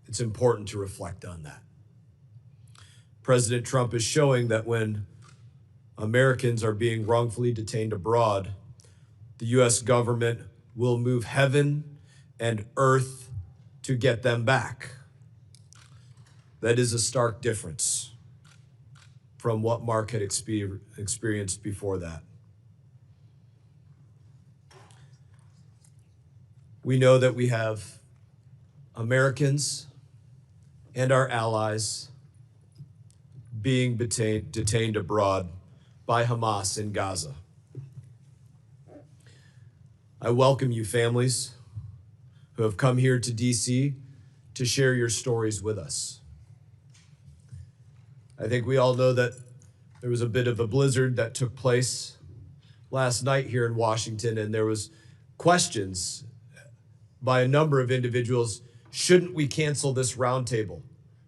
it's important to reflect on that. President Trump is showing that when Americans are being wrongfully detained abroad, the U.S. government will move heaven and earth to get them back. That is a stark difference from what Mark had experienced before that. We know that we have Americans and our allies being detained abroad by Hamas in Gaza. I welcome you families who have come here to DC to share your stories with us. I think we all know that there was a bit of a blizzard that took place last night here in Washington, and there was questions by a number of individuals. Shouldn't we cancel this roundtable?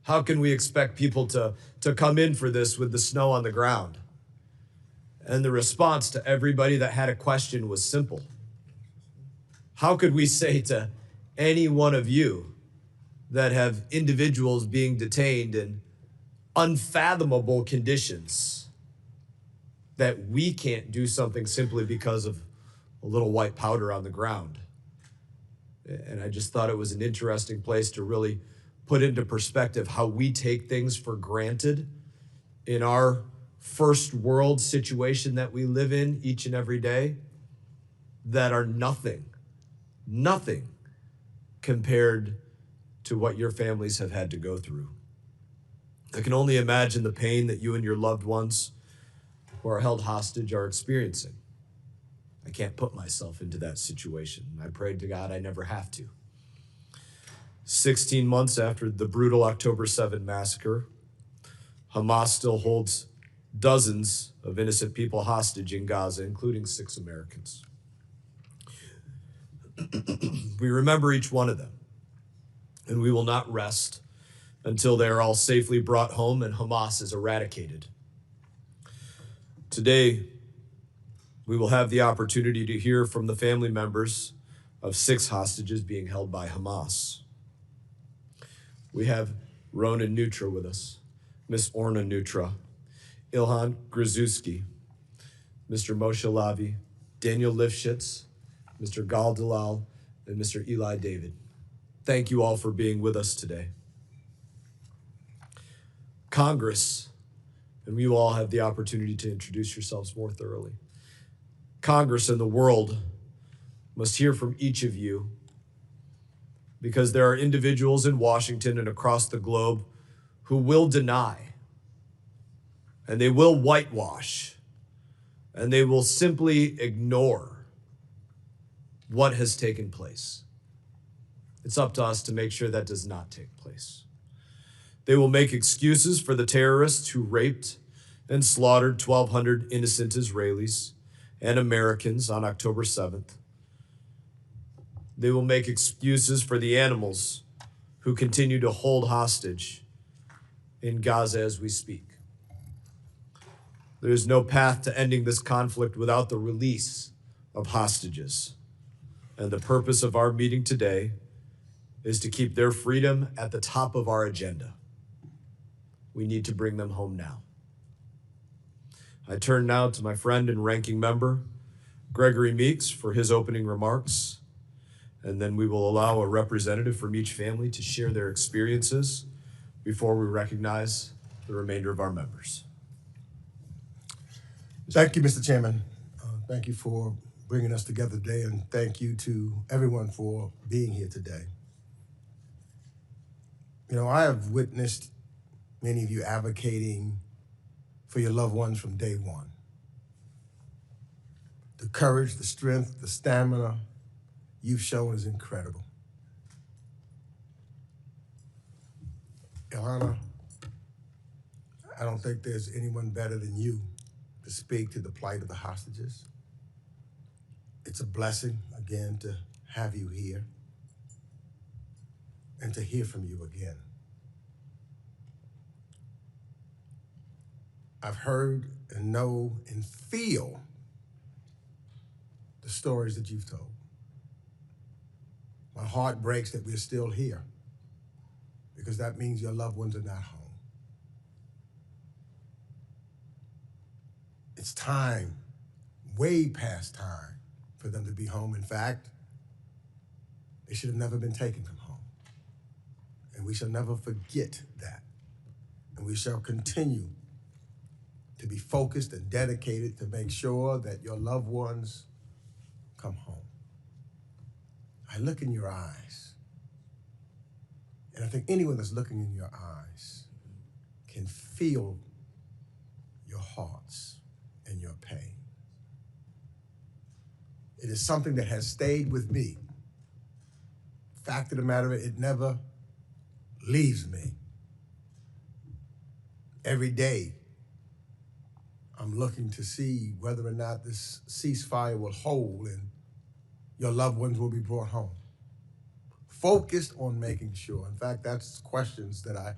How can we expect people to come in for this with the snow on the ground? And the response to everybody that had a question was simple. How could we say to any one of you that have individuals being detained in unfathomable conditions that we can't do something simply because of a little white powder on the ground? And I just thought it was an interesting place to really put into perspective how we take things for granted in our first world situation that we live in each and every day, that are nothing compared to what your families have had to go through. I can only imagine the pain that you and your loved ones who are held hostage are experiencing. I can't put myself into that situation. I prayed to God I never have to. 16 months after the brutal October 7 massacre, Hamas still holds dozens of innocent people hostage in Gaza, including 6 Americans. We remember each one of them, and we will not rest until they are all safely brought home and Hamas is eradicated. Today, we will have the opportunity to hear from the family members of 6 hostages being held by Hamas. We have Ronan Nutra with us, Miss Orna Nutra, Ilhan Grzuski, Mr. Moshe Lavi, Daniel Lifshitz, Mr. Gal Dalal, and Mr. Eli David. Thank you all for being with us today. Congress, and you all have the opportunity to introduce yourselves more thoroughly. Congress and the world must hear from each of you, because there are individuals in Washington and across the globe who will deny, and they will whitewash, and they will simply ignore what has taken place. It's up to us to make sure that does not take place. They will make excuses for the terrorists who raped and slaughtered 1,200 innocent Israelis and Americans on October 7th. They will make excuses for the animals who continue to hold hostage in Gaza as we speak. There is no path to ending this conflict without the release of hostages. And the purpose of our meeting today is to keep their freedom at the top of our agenda. We need to bring them home now. I turn now to my friend and ranking member, Gregory Meeks, for his opening remarks. And then we will allow a representative from each family to share their experiences before we recognize the remainder of our members. Thank you, Mr. Chairman. Thank you for bringing us together today, and thank you to everyone for being here today. You know, I have witnessed many of you advocating for your loved ones from day one. The courage, the strength, the stamina you've shown is incredible. Ilana, I don't think there's anyone better than you to speak to the plight of the hostages. It's a blessing, again, to have you here and to hear from you again. I've heard and know and feel the stories that you've told. My heart breaks that we're still here because that means your loved ones are not home. It's time, way past time, for them to be home. In fact, they should have never been taken from home. And we shall never forget that. And we shall continue to be focused and dedicated to make sure that your loved ones come home. I look in your eyes, and I think anyone that's looking in your eyes can feel your hearts and your pain. It is something that has stayed with me. Fact of the matter, it never leaves me. Every day, I'm looking to see whether or not this ceasefire will hold and your loved ones will be brought home. Focused on making sure. In fact, that's questions that I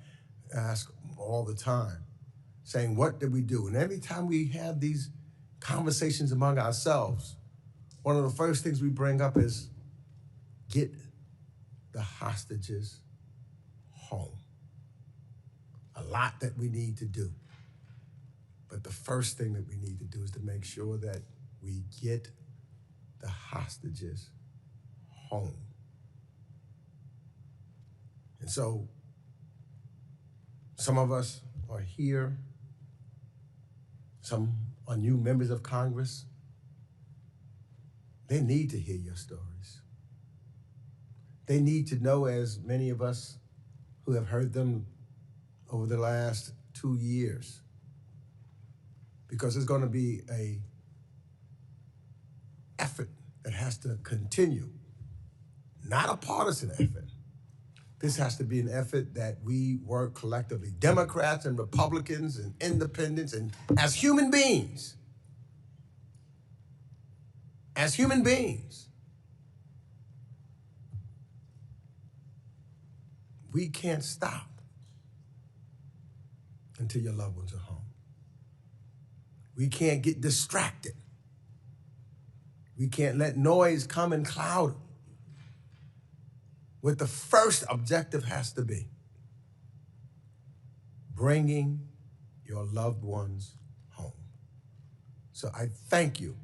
ask all the time, saying, what did we do? And every time we have these conversations among ourselves, one of the first things we bring up is get the hostages home. A lot that we need to do. But the first thing that we need to do is to make sure that we get the hostages home. And so some of us are here, some are new members of Congress. They need to hear your stories. They need to know, as many of us who have heard them over the last 2 years, because it's going to be an effort that has to continue, not a partisan effort. This has to be an effort that we work collectively, Democrats and Republicans and independents, and as human beings, we can't stop until your loved ones are home. We can't get distracted. We can't let noise come and cloud it. What the first objective has to be, bringing your loved ones home. So I thank you,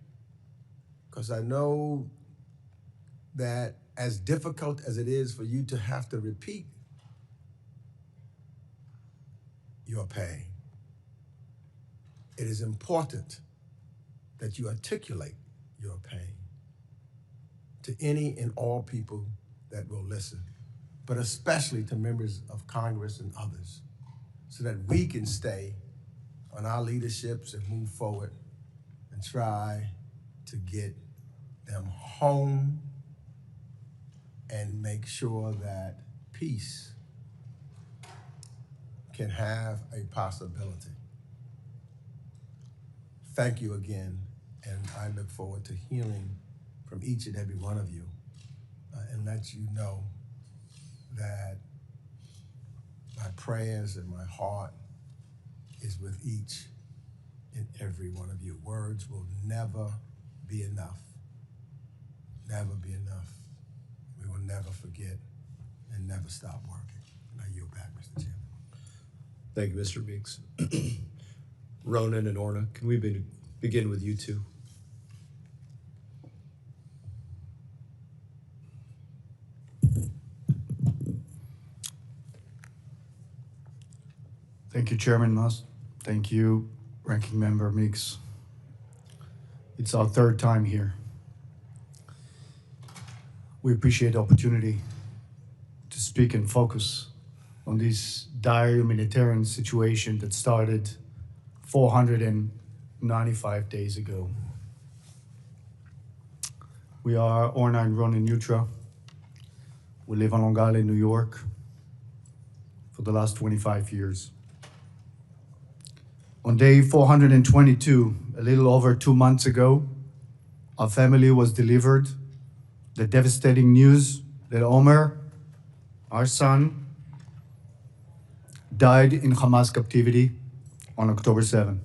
because I know that as difficult as it is for you to have to repeat your pain, it is important that you articulate your pain to any and all people that will listen, but especially to members of Congress and others, so that we can stay on our leaderships and move forward and try to get them home and make sure that peace can have a possibility. Thank you again, and I look forward to hearing from each and every one of you and let you know that my prayers and my heart is with each and every one of you. Words will never be enough. Never be enough. We will never forget and never stop working. And I yield back, Mr. Chairman. Thank you, Mr. Meeks. Ronan and Orna, can we begin with you two? Thank you, Chairman Musk. Thank you, Ranking Member Meeks. It's our third time here. We appreciate the opportunity to speak and focus on this dire humanitarian situation that started 495 days ago. We are Orna and Ronan Yutra. We live on Long Island, New York, for the last 25 years. On day 422, a little over 2 months ago, our family was delivered the devastating news that Omer, our son, died in Hamas captivity on October 7.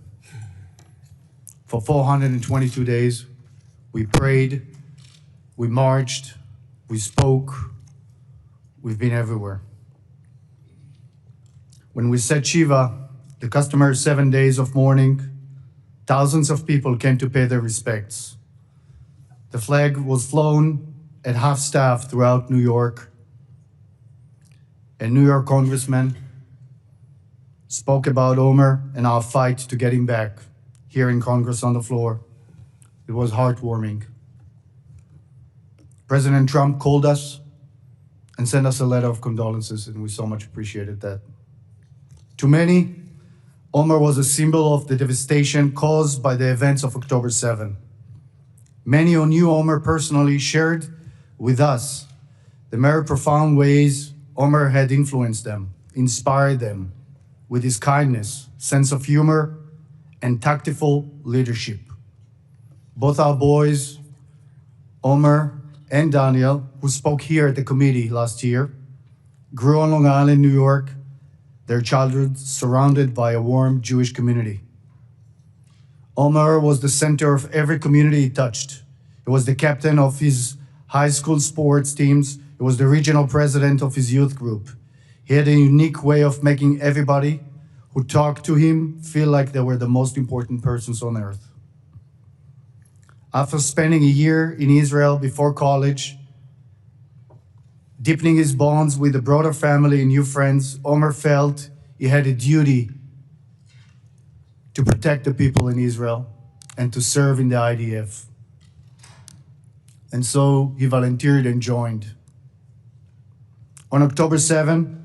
For 422 days, we prayed, we marched, we spoke, we've been everywhere. When we said Shiva, the customary 7 days of mourning, thousands of people came to pay their respects. The flag was flown at half-staff throughout New York. A New York congressman spoke about Omer and our fight to get him back here in Congress on the floor. It was heartwarming. President Trump called us and sent us a letter of condolences, and we so much appreciated that. To many, Omer was a symbol of the devastation caused by the events of October 7. Many who knew Omer personally shared with us the very profound ways Omer had influenced them, inspired them with his kindness, sense of humor, and tactful leadership. Both our boys, Omer and Daniel, who spoke here at the committee last year, grew on Long Island, New York, their childhood surrounded by a warm Jewish community. Omer was the center of every community he touched. He was the captain of his high school sports teams. He was the regional president of his youth group. He had a unique way of making everybody who talked to him feel like they were the most important persons on earth. After spending a year in Israel before college, deepening his bonds with the broader family and new friends, Omer felt he had a duty to protect the people in Israel and to serve in the IDF. And so he volunteered and joined. On October 7,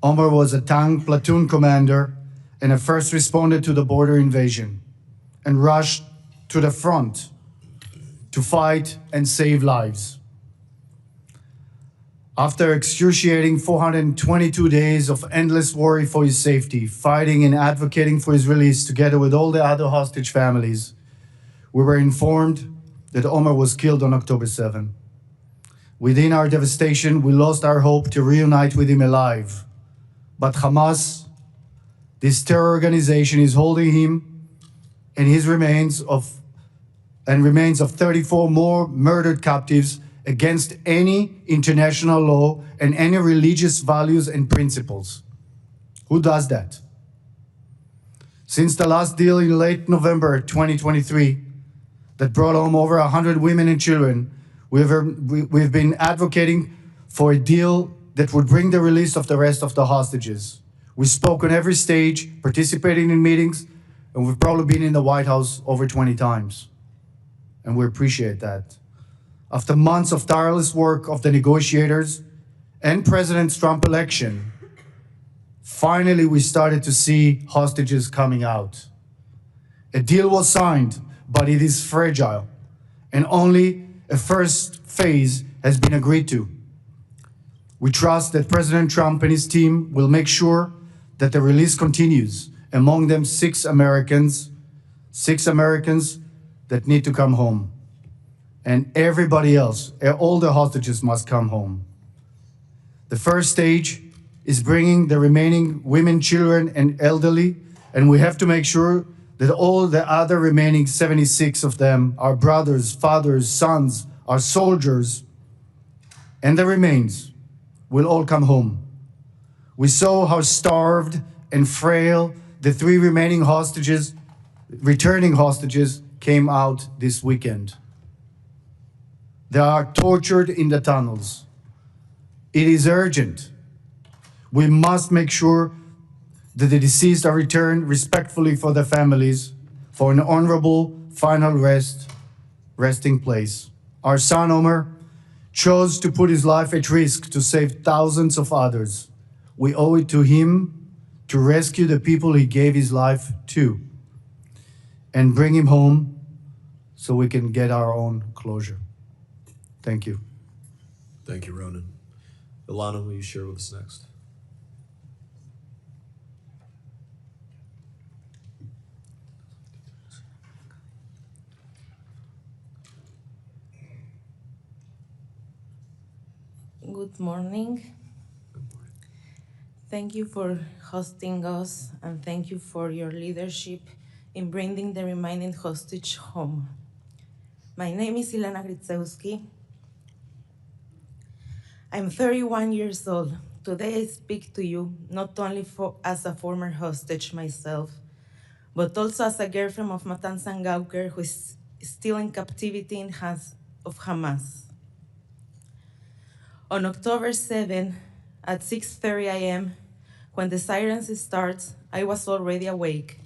Omer was a tank platoon commander and a first responder to the border invasion and rushed to the front to fight and save lives. After excruciating 422 days of endless worry for his safety, fighting and advocating for his release together with all the other hostage families, we were informed that Omer was killed on October 7. Within our devastation, we lost our hope to reunite with him alive. But Hamas, this terror organization, is holding him and his remains of 34 more murdered captives against any international law and any religious values and principles. Who does that? Since the last deal in late November 2023 that brought home over 100 women and children, we've been advocating for a deal that would bring the release of the rest of the hostages. We spoke on every stage, participating in meetings, and we've probably been in the White House over 20 times. And we appreciate that. After months of tireless work of the negotiators and President Trump's election, finally we started to see hostages coming out. A deal was signed, but it is fragile, and only a first phase has been agreed to. We trust that President Trump and his team will make sure that the release continues, among them six Americans that need to come home. And everybody else, all the hostages must come home. The first stage is bringing the remaining women, children, and elderly, and we have to make sure that all the other remaining 76 of them, our brothers, fathers, sons, our soldiers, and the remains, will all come home. We saw how starved and frail the three remaining returning hostages, came out this weekend. They are tortured in the tunnels. It is urgent. We must make sure that the deceased are returned respectfully for their families for an honorable final resting place. Our son Omer chose to put his life at risk to save thousands of others. We owe it to him to rescue the people he gave his life to and bring him home so we can get our own closure. Thank you. Thank you, Ronan. Ilana, will you share with us next? Good morning. Thank you for hosting us, and thank you for your leadership in bringing the remaining hostage home. My name is Ilana Gritsewski. I'm 31 years old, Today I speak to you not only as a former hostage myself, but also as a girlfriend of Matan Sangauker who is still in captivity in hands of Hamas. On October 7, at 6:30 a.m., when the sirens start, I was already awake,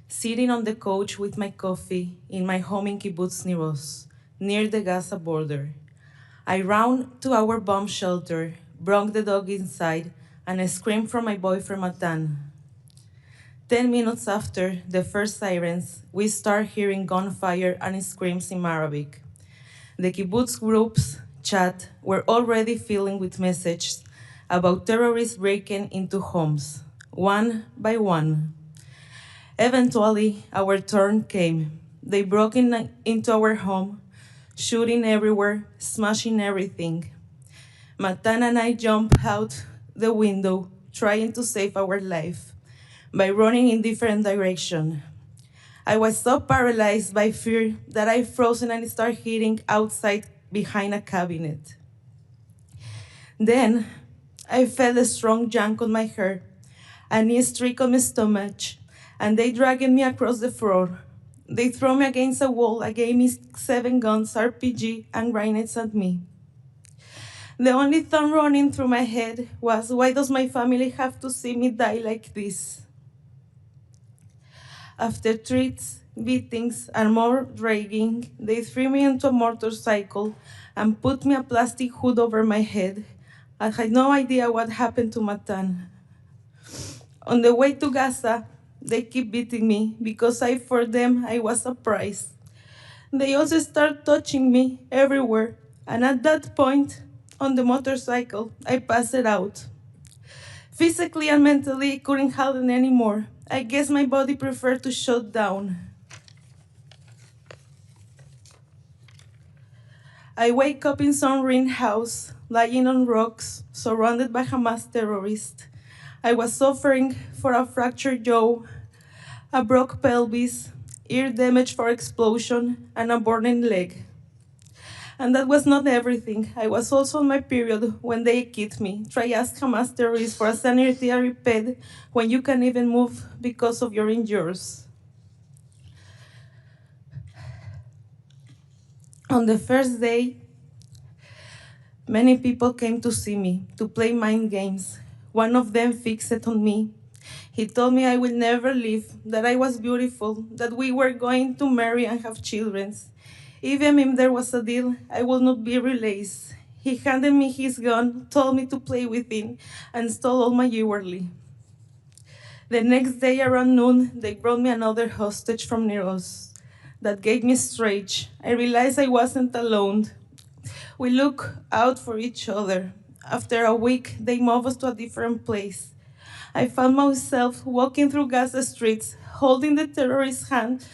sitting on the couch with my coffee in my home in Kibbutz Nir Oz, near the Gaza border. I ran to our bomb shelter, brought the dog inside, and I screamed for my boyfriend Matan. 10 minutes after the first sirens, we start hearing gunfire and screams in Arabic. The kibbutz groups chat were already filling with messages about terrorists breaking into homes, one by one. Eventually, our turn came. They broke into our home, shooting everywhere, smashing everything. Matan and I jumped out the window, trying to save our life by running in different directions. I was so paralyzed by fear that I frozen and started hiding outside behind a cabinet. Then I felt a strong yank on my hair, a knee streak on my stomach, and they dragged me across the floor. They threw me against a wall and gave me 7 guns, RPG, and grenades at me. The only thought running through my head was, why does my family have to see me die like this? After threats, beatings, and more dragging, they threw me into a motorcycle and put me a plastic hood over my head. I had no idea what happened to Matan. On the way to Gaza, they keep beating me because for them, I was a prize. They also start touching me everywhere, and at that point, on the motorcycle, I passed out. Physically and mentally, I couldn't handle it anymore. I guess my body preferred to shut down. I wake up in some ruined house, lying on rocks, surrounded by Hamas terrorists. I was suffering for a fractured jaw, a broken pelvis, ear damage for explosion, and a burning leg. And that was not everything. I was also on my period when they kicked me. Try ask Hamas terrorists for a sanitary pad when you can't even move because of your injuries. On the first day, many people came to see me, to play mind games. One of them fixed on me. He told me I will never leave, that I was beautiful, that we were going to marry and have children. Even if there was a deal, I will not be released. He handed me his gun, told me to play with it, and stole all my jewelry. The next day around noon, they brought me another hostage from Nir Oz. That gave me straight. I realized I wasn't alone. We looked out for each other. After a week, they moved us to a different place. I found myself walking through Gaza streets, holding the terrorist's hand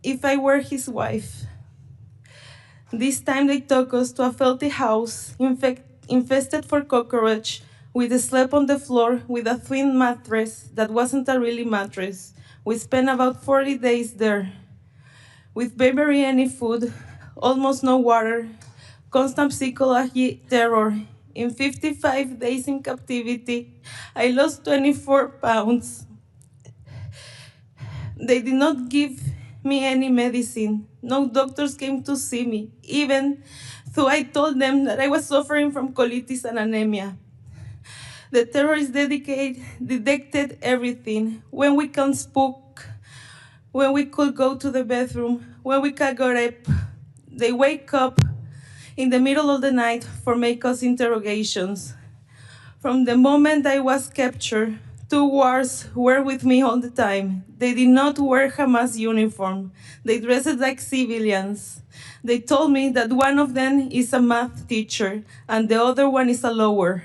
if I were his wife. This time they took us to a filthy house infested for cockroach. We slept on the floor with a thin mattress that wasn't a really mattress. We spent about 40 days there, with barely any food, almost no water, constant psychological terror. In 55 days in captivity, I lost 24 pounds. They did not give me any medicine. No doctors came to see me, even though I told them that I was suffering from colitis and anemia. The terrorists detected everything. When we can speak, when we could go to the bathroom, when we could get up, they wake up in the middle of the night for make us interrogations. From the moment I was captured, 2 guards were with me all the time. They did not wear Hamas uniform. They dressed like civilians. They told me that one of them is a math teacher and the other one is a lawyer.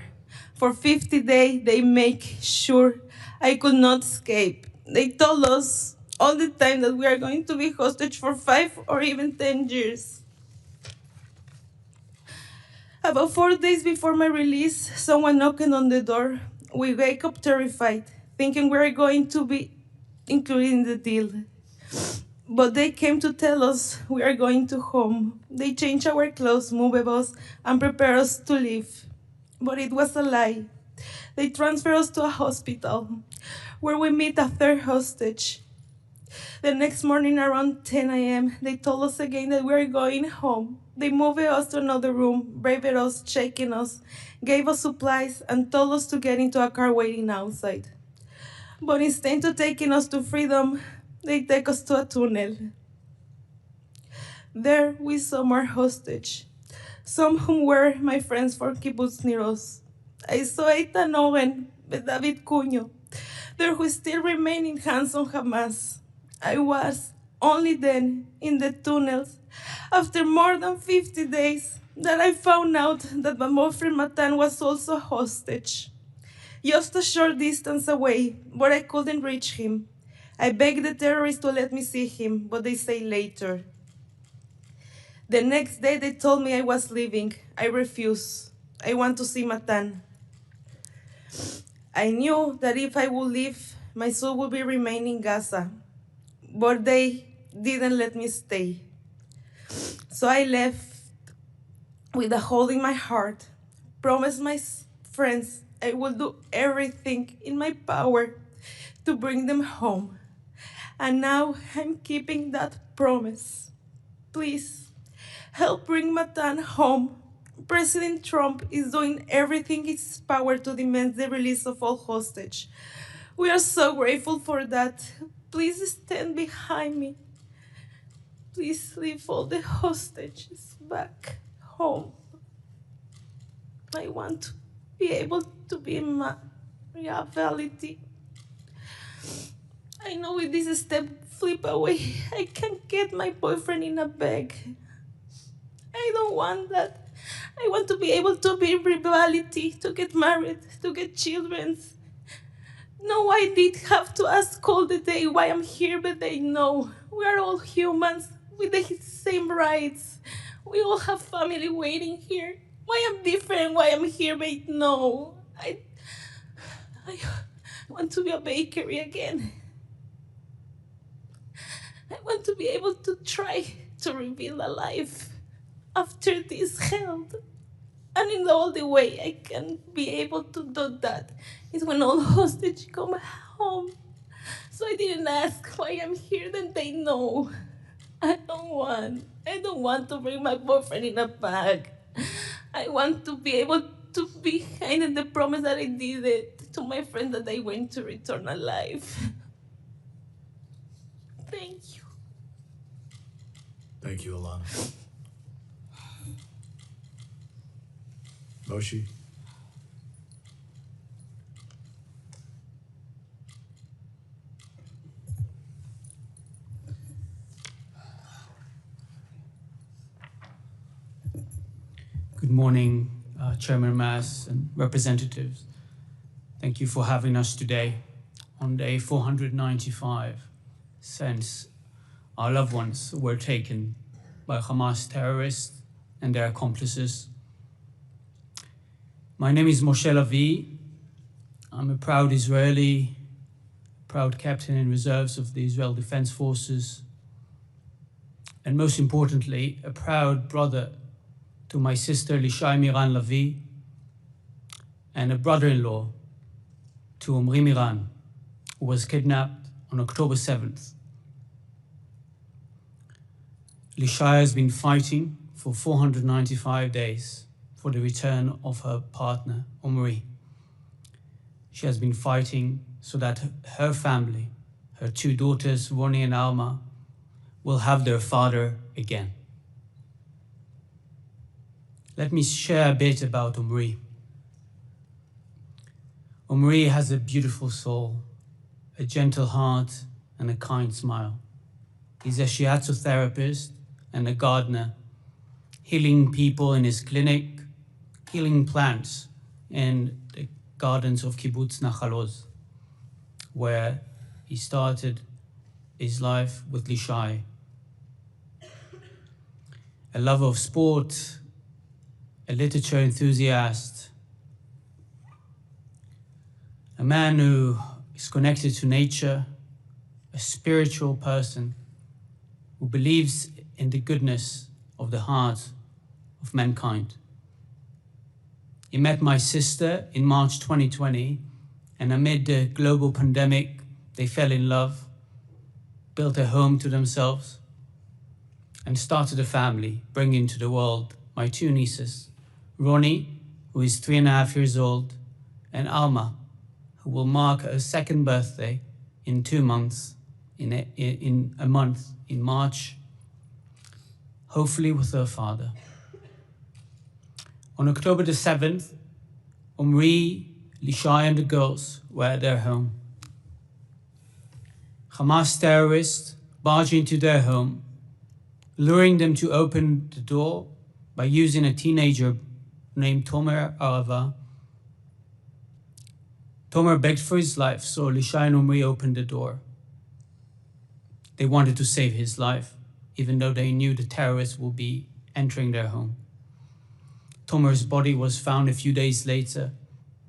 For 50 days, they make sure I could not escape. They told us all the time that we are going to be hostage for 5 or even 10 years. About 4 days before my release, someone knocked on the door. We wake up terrified, thinking we're going to be included in the deal. But they came to tell us we are going to home. They changed our clothes, moved us, and prepared us to leave. but it was a lie. They transferred us to a hospital where we meet a third hostage. The next morning around 10 a.m., they told us again that we were going home. They moved us to another room, braved us, shaking us, gave us supplies, and told us to get into a car waiting outside. But instead of taking us to freedom, they take us to a tunnel. There we saw more hostage, some whom were my friends for kibbutz near us. I saw Eitan Oren with David Cunho, there who still remain in hands on Hamas. I was only then in the tunnels, after more than 50 days, that I found out that my boyfriend Matan was also a hostage. Just a short distance away, but I couldn't reach him. I begged the terrorists to let me see him, but they say later. The next day they told me I was leaving. I refused. I want to see Matan. I knew that if I would leave, my soul would be remain in Gaza, but they didn't let me stay. So I left with a hole in my heart, promised my friends I will do everything in my power to bring them home. And now I'm keeping that promise. Please, help bring Matan home. President Trump is doing everything in his power to demand the release of all hostages. We are so grateful for that. Please stand behind me. Please leave all the hostages back home. I want to be able to be in my reality. I know with this step flip away, I can get my boyfriend in a bag. I don't want that. I want to be able to be in reality, to get married, to get children. No, I did have to ask all the day why I'm here, but they know. We are all humans with the same rights. We all have family waiting here. Why I'm different, why I'm here, but no. I want to be a bakery again. I want to be able to try to rebuild a life after this hell. And in the only way I can be able to do that is when all hostages come home. So I didn't ask why I'm here, then they know. I don't want to bring my boyfriend in a bag. I want to be able to be behind in the promise that I did it to my friend that I went to return alive. Thank you. Thank you, Alana. Moshe? Good morning, Chairman Mass and representatives. Thank you for having us today on day 495 since our loved ones were taken by Hamas terrorists and their accomplices. My name is Moshe Lavi. I'm a proud Israeli, proud captain in reserves of the Israel Defense Forces, and most importantly, a proud brother to my sister Lishai Miran Lavi, and a brother-in-law to Omri Miran, who was kidnapped on October 7th. Lishai has been fighting for 495 days for the return of her partner, Omri. She has been fighting so that her family, her two daughters, Roni and Alma, will have their father again. Let me share a bit about Omri. Omri has a beautiful soul, a gentle heart, and a kind smile. He's a shiatsu therapist and a gardener, healing people in his clinic, healing plants in the gardens of Kibbutz Nachal Oz, where he started his life with Lishai. A lover of sport, a literature enthusiast, a man who is connected to nature, a spiritual person who believes in the goodness of the heart of mankind. He met my sister in March 2020, and amid the global pandemic, they fell in love, built a home to themselves, and started a family, bringing to the world my two nieces, Ronnie, who is 3.5 years old, and Alma, who will mark her second birthday in 2 months, in a month, in March, hopefully with her father. On October the 7th, Omri, Lishai and the girls were at their home. Hamas terrorists barged into their home, luring them to open the door by using a teenager named Tomer Arava. Tomer begged for his life, so Lishai and Omri opened the door. They wanted to save his life, even though they knew the terrorists would be entering their home. Tomer's body was found a few days later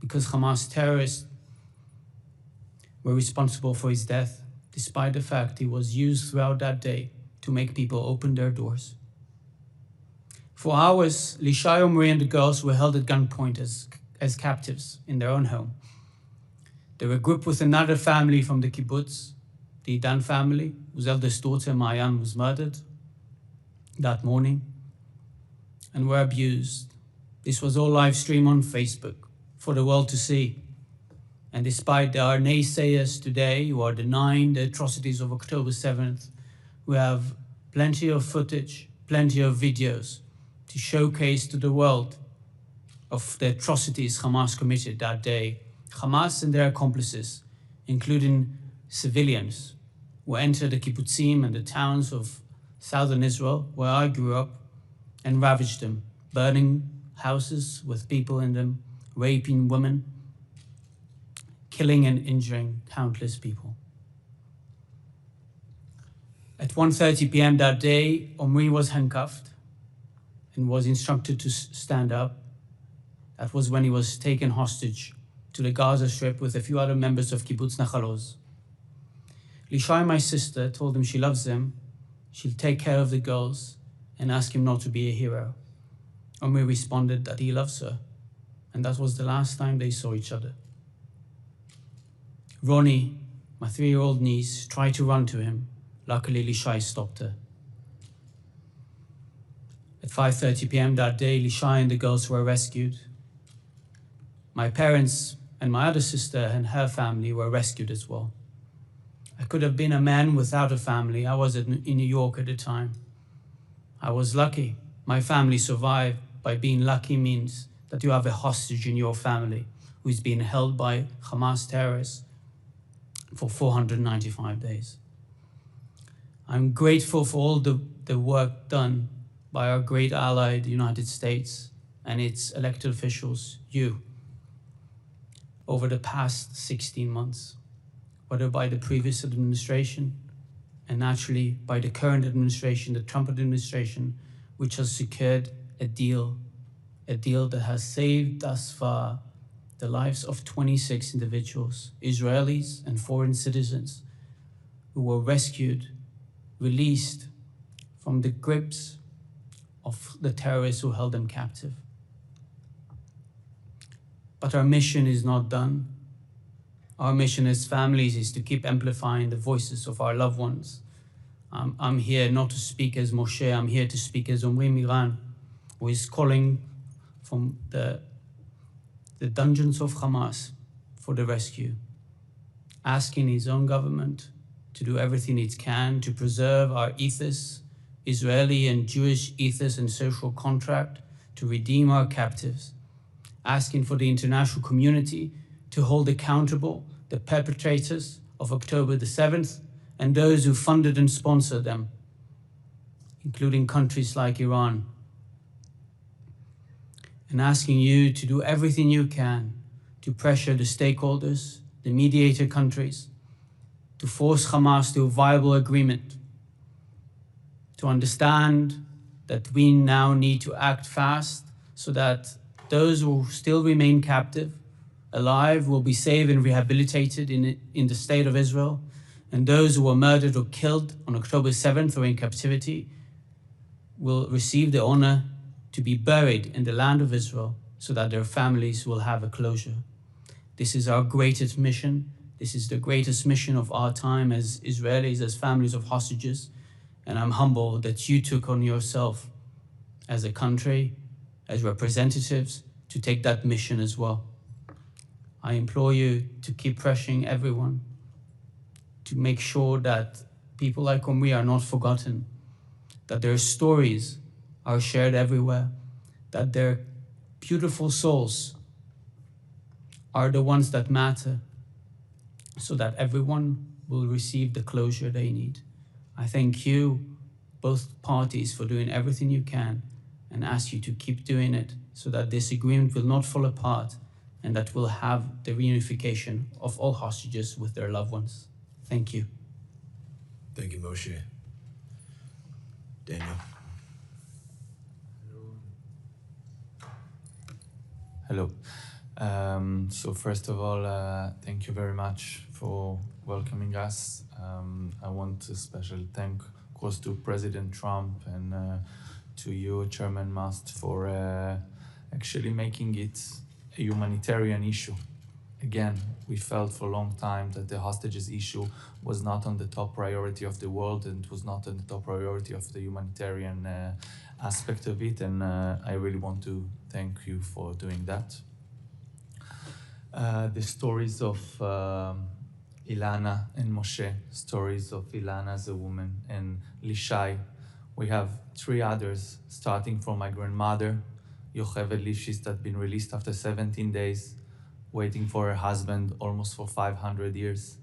because Hamas terrorists were responsible for his death, despite the fact he was used throughout that day to make people open their doors. For hours, Lishai, Omri and the girls were held at gunpoint as captives in their own home. They were grouped with another family from the kibbutz, the Idan family, whose eldest daughter, Mayan, was murdered that morning, and were abused. This was all live streamed on Facebook for the world to see. And despite there are naysayers today who are denying the atrocities of October 7th, we have plenty of footage, plenty of videos to showcase to the world of the atrocities Hamas committed that day. Hamas and their accomplices, including civilians, who entered the kibbutzim and the towns of southern Israel, where I grew up, and ravaged them, burning houses with people in them, raping women, killing and injuring countless people. At 1:30 p.m. that day, Omri was handcuffed and was instructed to stand up. That was when he was taken hostage to the Gaza Strip with a few other members of Kibbutz Nachaloz. Lishai, my sister, told him she loves him, she'll take care of the girls, and ask him not to be a hero. Omri responded that he loves her, and that was the last time they saw each other. Ronnie, my 3-year-old niece, tried to run to him. Luckily, Lishai stopped her. At 5:30 p.m. that day, Lishai and the girls were rescued. My parents and my other sister and her family were rescued as well. I could have been a man without a family. I was in New York at the time. I was lucky. My family survived. By being lucky means that you have a hostage in your family who is being held by Hamas terrorists for 495 days. I'm grateful for all the work done by our great ally, the United States, and its elected officials, you, over the past 16 months, whether by the previous administration and naturally by the current administration, the Trump administration, which has secured a deal that has saved thus far the lives of 26 individuals, Israelis and foreign citizens, who were rescued, released from the grips of the terrorists who held them captive. But our mission is not done. Our mission as families is to keep amplifying the voices of our loved ones. I'm here not to speak as Moshe, I'm here to speak as Omri Miran, who is calling from the dungeons of Hamas for the rescue, asking his own government to do everything it can to preserve our ethos, Israeli and Jewish ethos and social contract, to redeem our captives, asking for the international community to hold accountable the perpetrators of October the 7th and those who funded and sponsored them, including countries like Iran, and asking you to do everything you can to pressure the stakeholders, the mediator countries, to force Hamas to a viable agreement, to understand that we now need to act fast so that those who still remain captive, alive, will be saved and rehabilitated in the state of Israel, and those who were murdered or killed on October 7th or in captivity will receive the honor to be buried in the land of Israel so that their families will have a closure. This is our greatest mission. This is the greatest mission of our time as Israelis, as families of hostages. And I'm humbled that you took on yourself as a country, as representatives, to take that mission as well. I implore you to keep pressuring everyone to make sure that people like Omri are not forgotten, that their stories are shared everywhere, that their beautiful souls are the ones that matter, so that everyone will receive the closure they need. I thank you, both parties, for doing everything you can, and ask you to keep doing it so that this agreement will not fall apart and that we'll have the reunification of all hostages with their loved ones. Thank you. Thank you, Moshe. Daniel. Hello. So first of all, thank you very much for welcoming us. I want to especially thank, of course, to President Trump and to you, Chairman Mast, for actually making it a humanitarian issue. Again, we felt for a long time that the hostages issue was not on the top priority of the world and was not on the top priority of the humanitarian aspect of it, and I really want to thank you for doing that. The stories of Ilana and Moshe, stories of Ilana as a woman, and Lishai. We have 3 others, starting from my grandmother, Yocheved Lifshitz, that been released after 17 days, waiting for her husband almost for 500 years.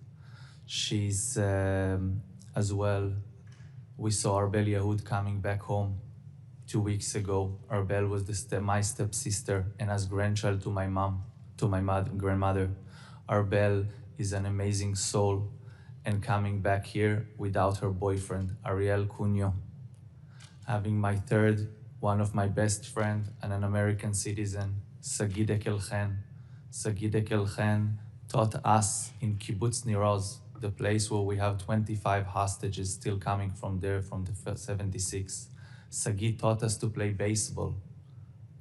She's as well, we saw Arbel Yehud coming back home 2 weeks ago. Arbel was my stepsister and as grandchild to my mom, to my grandmother. Arbel is an amazing soul and coming back here without her boyfriend, Ariel Cunyo. Having my third, one of my best friend and an American citizen, Sagid Ekelchen. Sagid Ekelchen taught us in Kibbutz Nir Oz, the place where we have 25 hostages still coming from there from the 76. Sagid taught us to play baseball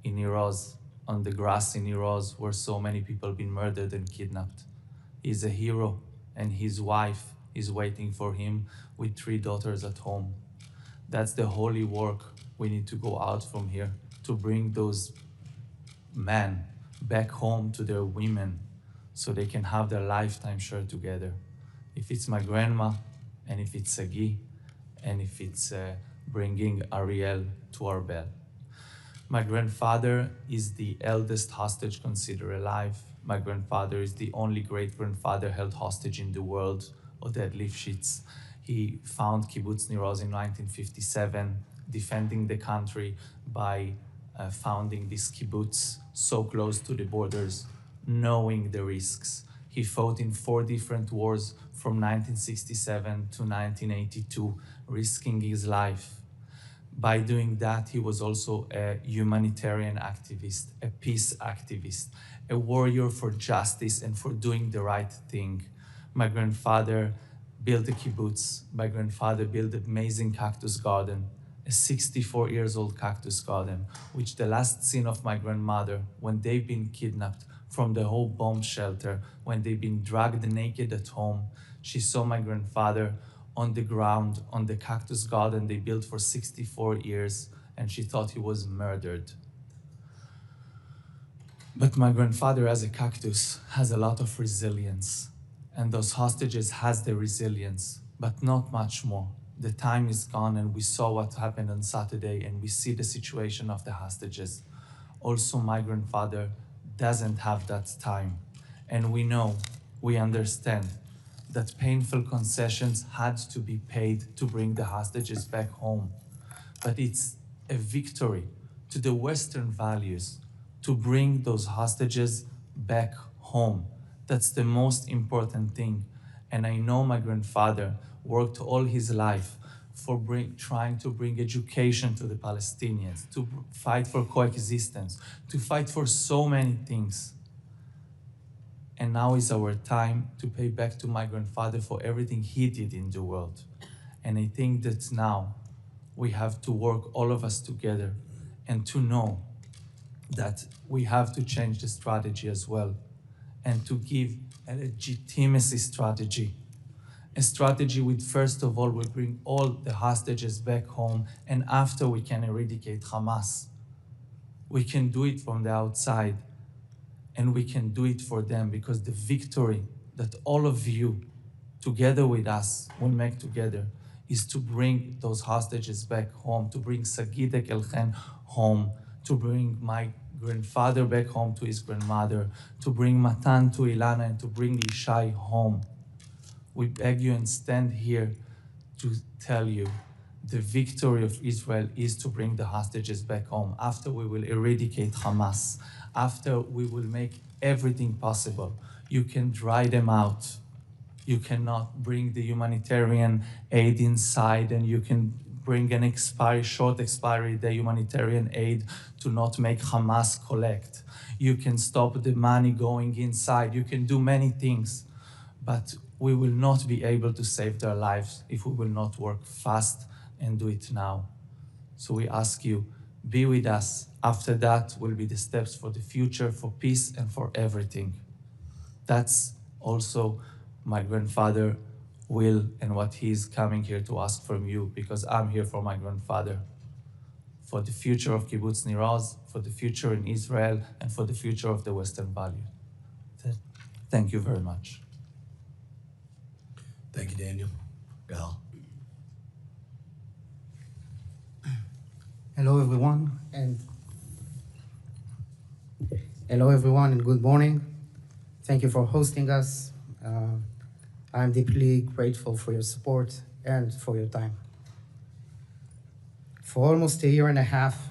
in Nir Oz, on the grass in Nir Oz, where so many people been murdered and kidnapped. He's a hero, and his wife is waiting for him with 3 daughters at home. That's the holy work we need to go out from here, to bring those men back home to their women so they can have their lifetime shared together. If it's my grandma, and if it's Sagi, and if it's bringing Ariel to Arbel. My grandfather is the eldest hostage considered alive. My grandfather is the only great-grandfather held hostage in the world, Oded Lifshitz. He found Kibbutz Nir Oz in 1957, defending the country by founding this kibbutz so close to the borders, knowing the risks. He fought in 4 different wars from 1967 to 1982, risking his life. By doing that, he was also a humanitarian activist, a peace activist, a warrior for justice and for doing the right thing. My grandfather built a kibbutz. My grandfather built an amazing cactus garden, a 64 years old cactus garden, which the last scene of my grandmother, when they've been kidnapped from the whole bomb shelter, when they've been dragged naked at home, she saw my grandfather on the ground, on the cactus garden they built for 64 years, and she thought he was murdered. But my grandfather, as a cactus, has a lot of resilience, and those hostages has the resilience, but not much more. The time is gone, and we saw what happened on Saturday, and we see the situation of the hostages. Also, my grandfather doesn't have that time, and we understand that painful concessions had to be paid to bring the hostages back home. But it's a victory to the Western values to bring those hostages back home. That's the most important thing. And I know my grandfather worked all his life for trying to bring education to the Palestinians, to fight for coexistence, to fight for so many things. And now is our time to pay back to my grandfather for everything he did in the world. And I think that now we have to work, all of us together, and to know that we have to change the strategy as well and to give a legitimacy strategy. A strategy with, first of all, we bring all the hostages back home, and after we can eradicate Hamas. We can do it from the outside, and we can do it for them, because the victory that all of you, together with us, will make together is to bring those hostages back home, to bring Sagidek Elchen home, to bring my grandfather back home to his grandmother, to bring Matan to Ilana, and to bring Lishai home. We beg you and stand here to tell you the victory of Israel is to bring the hostages back home. After we will eradicate Hamas, after we will make everything possible, you can dry them out. You cannot bring the humanitarian aid inside, and you can bring an short expiry, the humanitarian aid, to not make Hamas collect. You can stop the money going inside. You can do many things, but we will not be able to save their lives if we will not work fast and do it now. So we ask you, be with us. After that will be the steps for the future, for peace, and for everything. That's also my grandfather will and what he's coming here to ask from you, because I'm here for my grandfather, for the future of Kibbutz Nir Oz, for the future in Israel, and for the future of the Western Valley. Thank you very much. Thank you, Daniel. Gal. Hello, everyone, and good morning. Thank you for hosting us. I'm deeply grateful for your support and for your time. For almost a year and a half,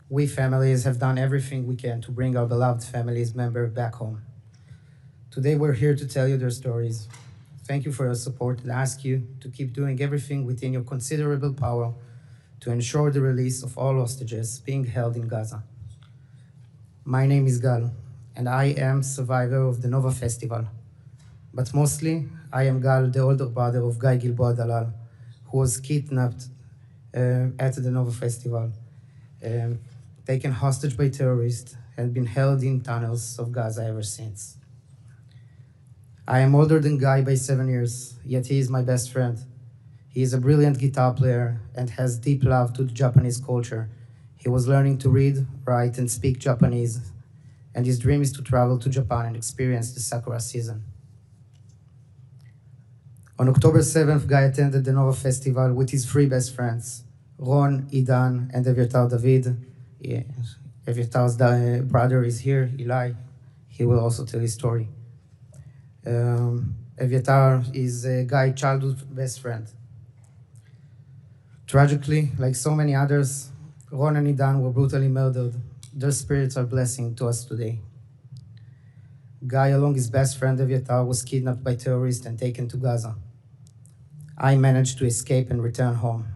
we families have done everything we can to bring our beloved families member back home. Today, we're here to tell you their stories. Thank you for your support and ask you to keep doing everything within your considerable power to ensure the release of all hostages being held in Gaza. My name is Gal, and I am survivor of the Nova Festival. But mostly, I am Gal, the older brother of Guy Gilboa Dalal, who was kidnapped at the Nova Festival, taken hostage by terrorists, and been held in tunnels of Gaza ever since. I am older than Guy by 7 years, yet he is my best friend. He is a brilliant guitar player and has deep love to the Japanese culture. He was learning to read, write, and speak Japanese, and his dream is to travel to Japan and experience the sakura season. On October 7th, Guy attended the Nova Festival with his 3 best friends, Ron, Idan, and Evyatar David. Evyatar's brother is here, Eli. He will also tell his story. Evyatar is Guy's childhood best friend. Tragically, like so many others, Ron and Idan were brutally murdered. Their spirits are a blessing to us today. Guy, along his best friend Evyatar, was kidnapped by terrorists and taken to Gaza. I managed to escape and return home.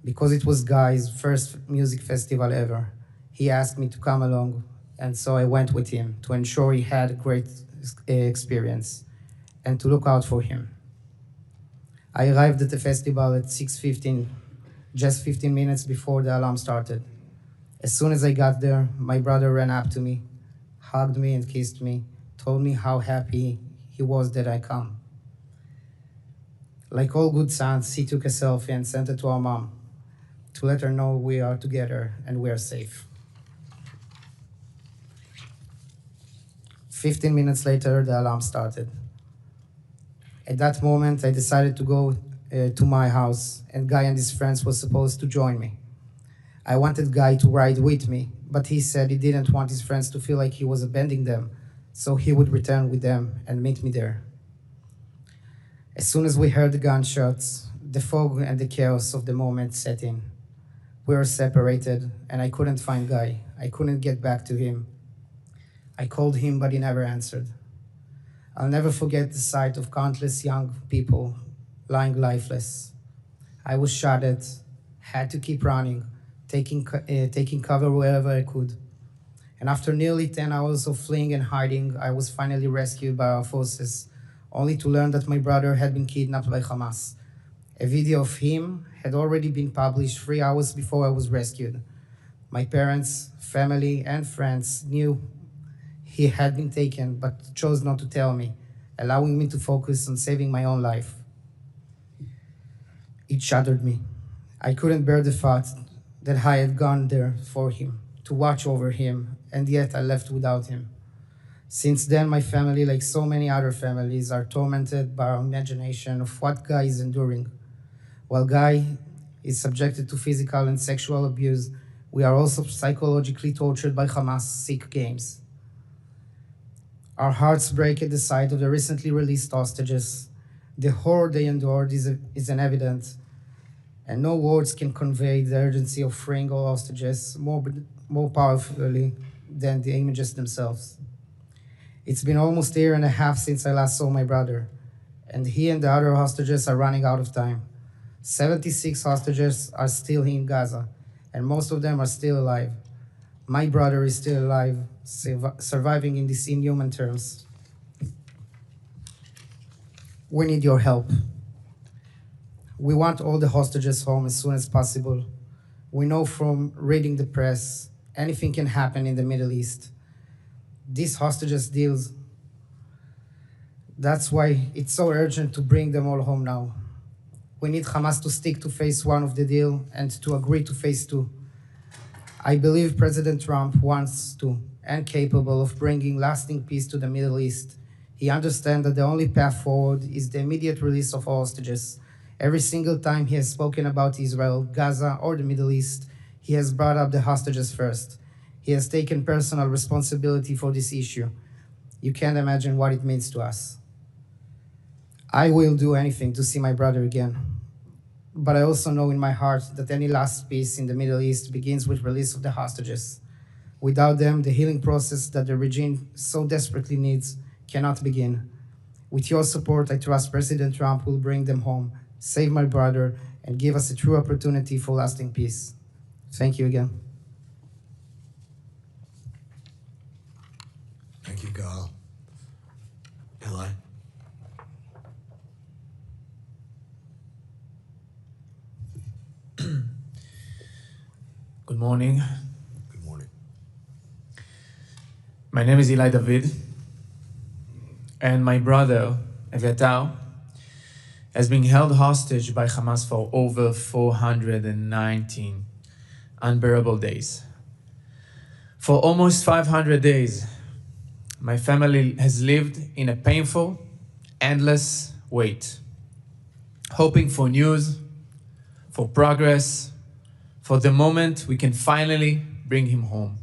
Because it was Guy's first music festival ever, he asked me to come along, and so I went with him to ensure he had a great experience and to look out for him. I arrived at the festival at 6:15, just 15 minutes before the alarm started. As soon as I got there, my brother ran up to me, hugged me and kissed me, told me how happy he was that I come. Like all good sons, he took a selfie and sent it to our mom to let her know we are together and we are safe. 15 minutes later, the alarm started. At that moment, I decided to go to my house, and Guy and his friends were supposed to join me. I wanted Guy to ride with me, but he said he didn't want his friends to feel like he was abandoning them, so he would return with them and meet me there. As soon as we heard the gunshots, the fog and the chaos of the moment set in. We were separated, and I couldn't find Guy. I couldn't get back to him. I called him, but he never answered. I'll never forget the sight of countless young people lying lifeless. I was shot at, had to keep running, taking cover wherever I could. And after nearly 10 hours of fleeing and hiding, I was finally rescued by our forces, only to learn that my brother had been kidnapped by Hamas. A video of him had already been published 3 hours before I was rescued. My parents, family, and friends knew he had been taken, but chose not to tell me, allowing me to focus on saving my own life. It shattered me. I couldn't bear the thought that I had gone there for him, to watch over him, and yet I left without him. Since then, my family, like so many other families, are tormented by our imagination of what Guy is enduring. While Guy is subjected to physical and sexual abuse, we are also psychologically tortured by Hamas sick games. Our hearts break at the sight of the recently released hostages. The horror they endured is an evident, and no words can convey the urgency of freeing all hostages more powerfully than the images themselves. It's been almost a year and a half since I last saw my brother, and he and the other hostages are running out of time. 76 hostages are still in Gaza, and most of them are still alive. My brother is still alive, surviving in these inhuman terms. We need your help. We want all the hostages home as soon as possible. We know from reading the press, anything can happen in the Middle East. These hostages deals, that's why it's so urgent to bring them all home now. We need Hamas to stick to phase one of the deal and to agree to phase two. I believe President Trump wants to and capable of bringing lasting peace to the Middle East. He understands that the only path forward is the immediate release of all hostages. Every single time he has spoken about Israel, Gaza, or the Middle East, he has brought up the hostages first. He has taken personal responsibility for this issue. You can't imagine what it means to us. I will do anything to see my brother again. But I also know in my heart that any last peace in the Middle East begins with release of the hostages. Without them, the healing process that the regime so desperately needs cannot begin. With your support, I trust President Trump will bring them home, save my brother, and give us a true opportunity for lasting peace. Thank you again. Thank you, Gal. Eli? Good morning. Good morning. My name is Eli David, and my brother, Eviatar, has been held hostage by Hamas for over 419 unbearable days. For almost 500 days, my family has lived in a painful, endless wait, hoping for news, for progress, for the moment we can finally bring him home.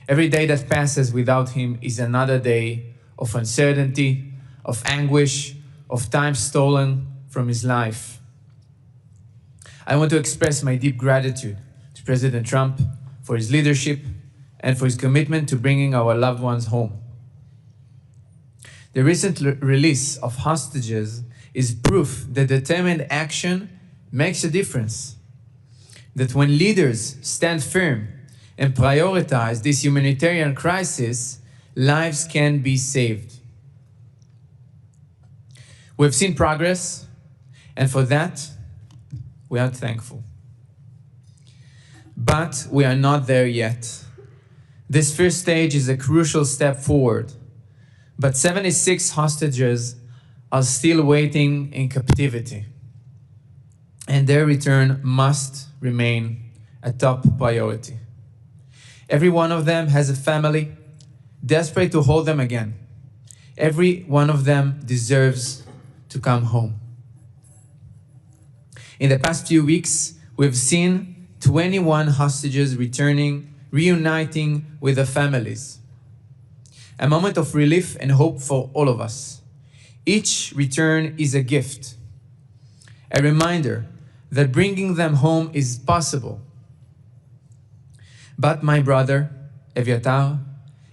Every day that passes without him is another day of uncertainty, of anguish, of time stolen from his life. I want to express my deep gratitude to President Trump for his leadership and for his commitment to bringing our loved ones home. The recent release of hostages is proof that determined action makes a difference. That when leaders stand firm and prioritize this humanitarian crisis, lives can be saved. We've seen progress, and for that, we are thankful. But we are not there yet. This first stage is a crucial step forward, but 76 hostages are still waiting in captivity, and their return must remain a top priority. Every one of them has a family, desperate to hold them again. Every one of them deserves to come home. In the past few weeks, we've seen 21 hostages reuniting with their families. A moment of relief and hope for all of us. Each return is a gift, a reminder that bringing them home is possible. But my brother, Eviatar,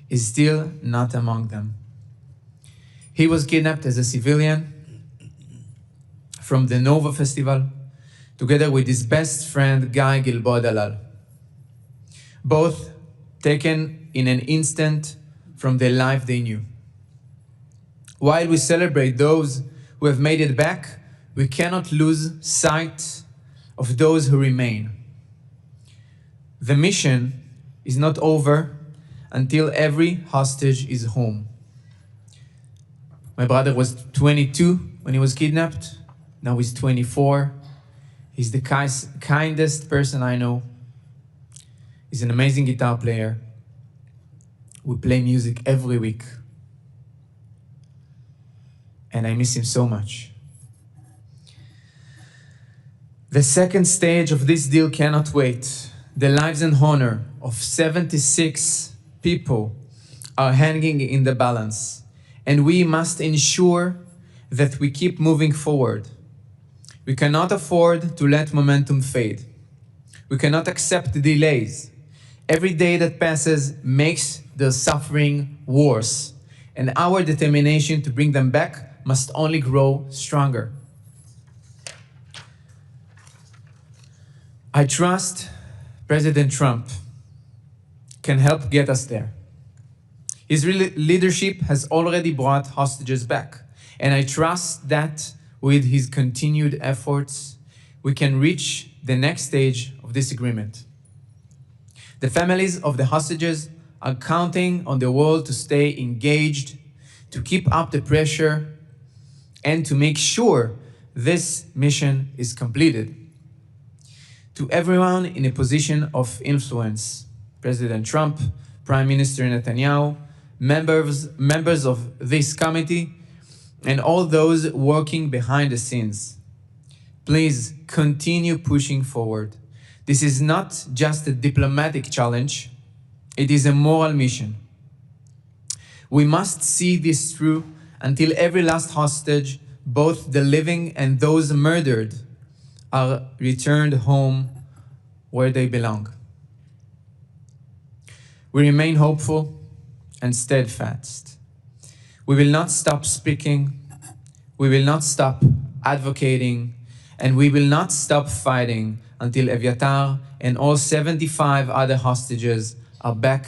is still not among them. He was kidnapped as a civilian from the Nova Festival, together with his best friend, Guy Gilboa Dalal. Both taken in an instant from the life they knew. While we celebrate those who have made it back, we cannot lose sight of those who remain. The mission is not over until every hostage is home. My brother was 22 when he was kidnapped. Now he's 24. He's the kindest person I know. He's an amazing guitar player. We play music every week. And I miss him so much. The second stage of this deal cannot wait. The lives and honor of 76 people are hanging in the balance, and we must ensure that we keep moving forward. We cannot afford to let momentum fade. We cannot accept delays. Every day that passes makes the suffering worse, and our determination to bring them back must only grow stronger. I trust President Trump can help get us there. His leadership has already brought hostages back, and I trust that with his continued efforts, we can reach the next stage of this agreement. The families of the hostages are counting on the world to stay engaged, to keep up the pressure, and to make sure this mission is completed. To everyone in a position of influence, President Trump, Prime Minister Netanyahu, members of this committee, and all those working behind the scenes, please continue pushing forward. This is not just a diplomatic challenge, it is a moral mission. We must see this through until every last hostage, both the living and those murdered, are returned home where they belong. We remain hopeful and steadfast. We will not stop speaking, we will not stop advocating, and we will not stop fighting until Eviatar and all 75 other hostages are back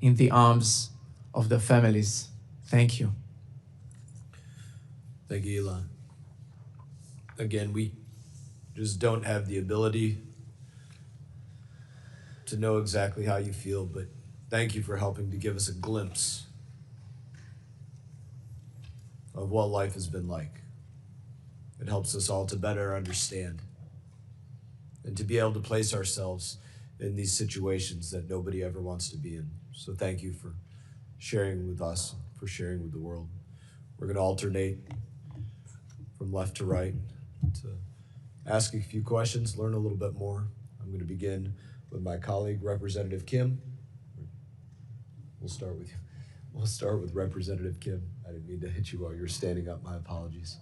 in the arms of their families. Thank you. Thank you, Ilan. Again, we just don't have the ability to know exactly how you feel, but thank you for helping to give us a glimpse of what life has been like. It helps us all to better understand and to be able to place ourselves in these situations that nobody ever wants to be in. So thank you for sharing with us, for sharing with the world. We're going to alternate from left to right to ask a few questions, learn a little bit more. I'm going to begin with my colleague, Representative Kim. We'll start with you. We'll start with Representative Kim. I didn't mean to hit you while you were standing up. My apologies.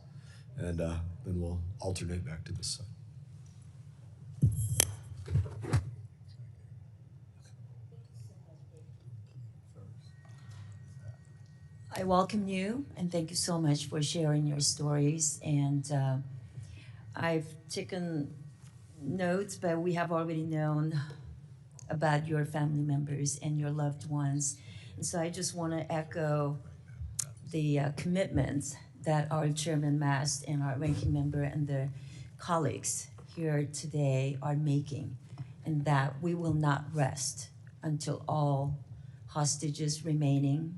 And then we'll alternate back to this side. I welcome you and thank you so much for sharing your stories. And I've taken notes, but we have already known about your family members and your loved ones. And so I just want to echo the commitments that our Chairman Mast and our ranking member and the colleagues here today are making, and that we will not rest until all hostages remains,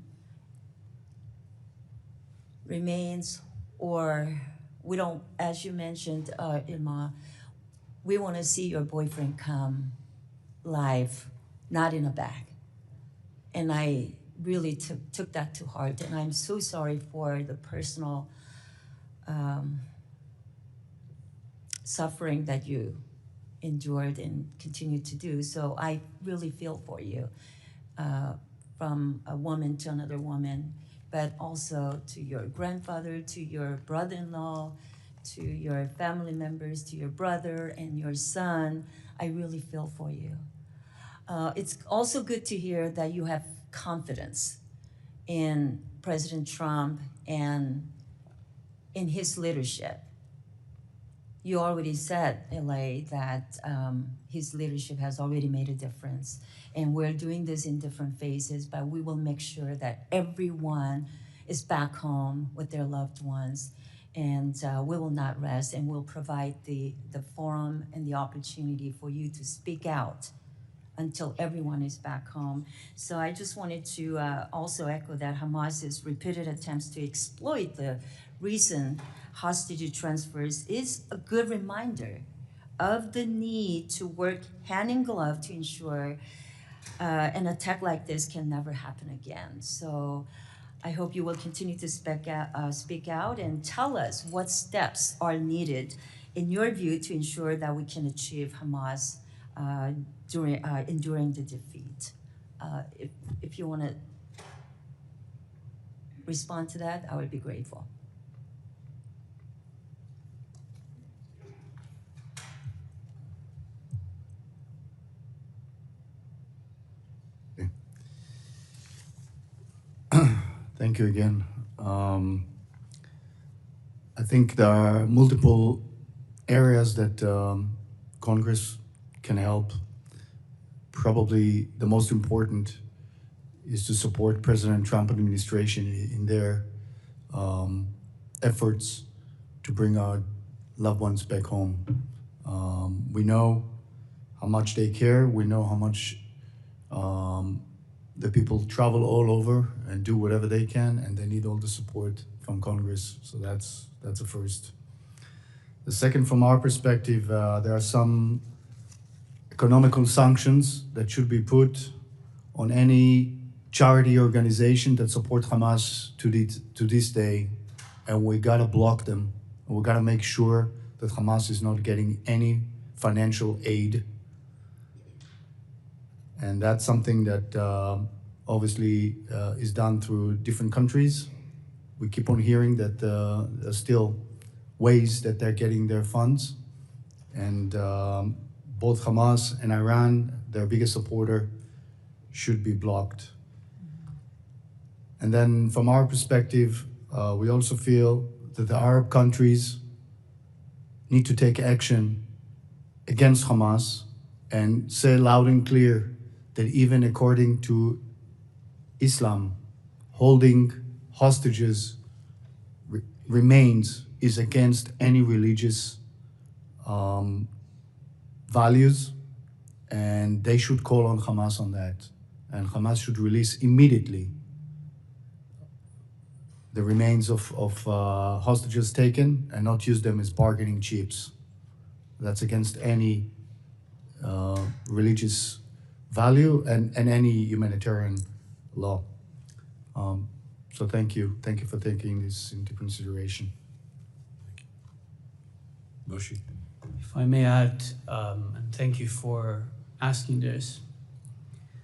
or we don't, as you mentioned, Ilma, we want to see your boyfriend come live, not in a bag. And I really took that to heart, and I'm so sorry for the personal suffering that you endured and continue to do. So I really feel for you, from a woman to another woman, but also to your grandfather, to your brother-in-law, to your family members, to your brother and your son. I really feel for you. It's also good to hear that you have confidence in President Trump and in his leadership. You already said, LA, that his leadership has already made a difference. And we're doing this in different phases, but we will make sure that everyone is back home with their loved ones. And we will not rest, and we'll provide the forum and the opportunity for you to speak out until everyone is back home. So I just wanted to also echo that Hamas's repeated attempts to exploit the recent hostage transfers is a good reminder of the need to work hand in glove to ensure an attack like this can never happen again. So I hope you will continue to speak out and tell us what steps are needed in your view to ensure that we can achieve Hamas enduring the defeat. If you want to respond to that, I would be grateful. Thank you again. I think there are multiple areas that Congress can help. Probably the most important is to support President Trump administration in their efforts to bring our loved ones back home. We know how much they care. We know how much the people travel all over and do whatever they can, and they need all the support from Congress. So that's a first. The second, from our perspective, there are some economical sanctions that should be put on any charity organization that support Hamas to this day, and we gotta block them. And we gotta make sure that Hamas is not getting any financial aid. And that's something that obviously is done through different countries. We keep on hearing that there's still ways that they're getting their funds. And both Hamas and Iran, their biggest supporter, should be blocked. And then from our perspective, we also feel that the Arab countries need to take action against Hamas and say loud and clear that even according to Islam, holding hostages remains is against any religious values, and they should call on Hamas on that. And Hamas should release immediately the remains of hostages taken and not use them as bargaining chips. That's against any religious value and any humanitarian law. So thank you. Thank you for taking this into consideration. Moshe. If I may add, and thank you for asking this.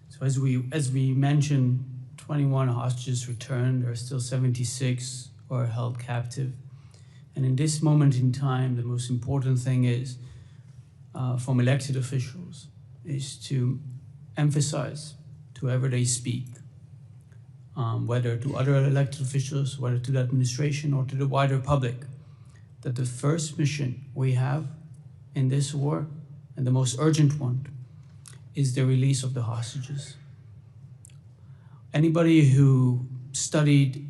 So as we mentioned, 21 hostages returned. There are still 76 who are held captive. And in this moment in time, the most important thing is, from elected officials, is to emphasize to whoever they speak, whether to other elected officials, whether to the administration or to the wider public, that the first mission we have in this war, and the most urgent one, is the release of the hostages. Anybody who studied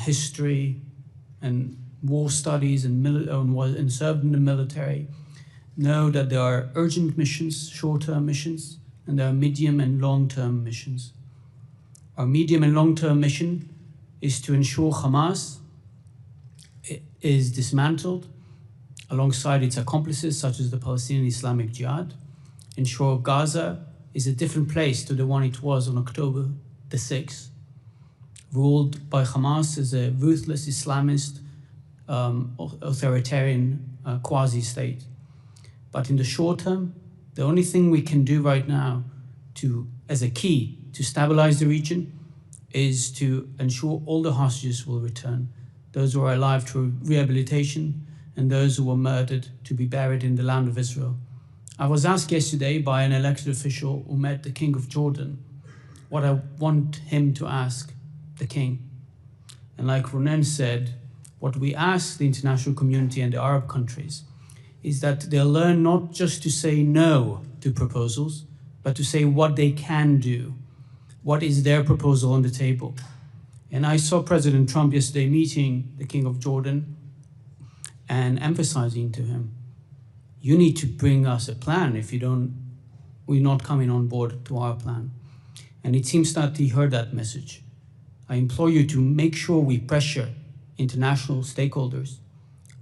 history and war studies and served in the military know that there are urgent missions, short-term missions, and there are medium and long-term missions. Our medium and long-term mission is to ensure Hamas is dismantled alongside its accomplices, such as the Palestinian Islamic Jihad. Ensure Gaza is a different place to the one it was on October the 6th, ruled by Hamas as a ruthless Islamist authoritarian quasi-state. But in the short term, the only thing we can do right now as a key to stabilize the region is to ensure all the hostages will return, those who are alive to rehabilitation and those who were murdered to be buried in the land of Israel. I was asked yesterday by an elected official who met the King of Jordan what I want him to ask the King. And like Ronen said, what we ask the international community and the Arab countries is that they'll learn not just to say no to proposals, but to say what they can do. What is their proposal on the table? And I saw President Trump yesterday meeting the King of Jordan and emphasizing to him, you need to bring us a plan. If you don't we're not coming on board to our plan. And it seems that he heard that message. I implore you to make sure we pressure international stakeholders.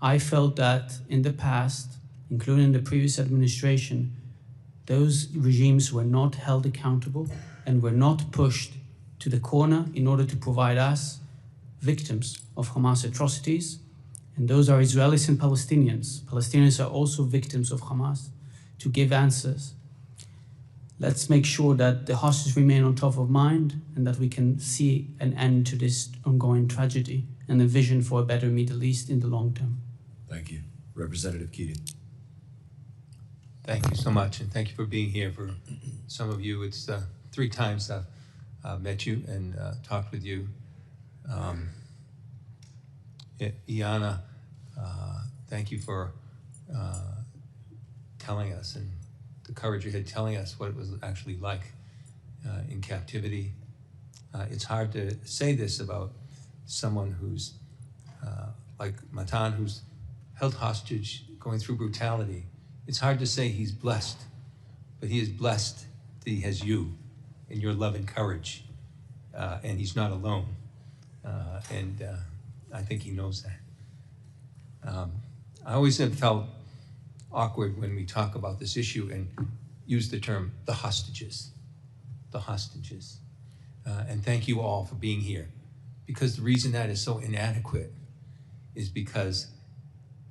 I felt that in the past, including the previous administration, those regimes were not held accountable and were not pushed to the corner in order to provide us victims of Hamas atrocities. And those are Israelis and Palestinians. Palestinians are also victims of Hamas, to give answers. Let's make sure that the hostages remain on top of mind and that we can see an end to this ongoing tragedy and a vision for a better Middle East in the long term. Thank you. Representative Keating. Thank you so much, and thank you for being here. For some of you, it's 3 times I've met you and talked with you. Iana, thank you for telling us, and the courage you had telling us what it was actually like in captivity. It's hard to say this about someone who's like Matan, who's held hostage, going through brutality. It's hard to say he's blessed, but he is blessed that he has you and your love and courage, and he's not alone. And I think he knows that. I always have felt awkward when we talk about this issue and use the term the hostages. And thank you all for being here, because the reason that is so inadequate is because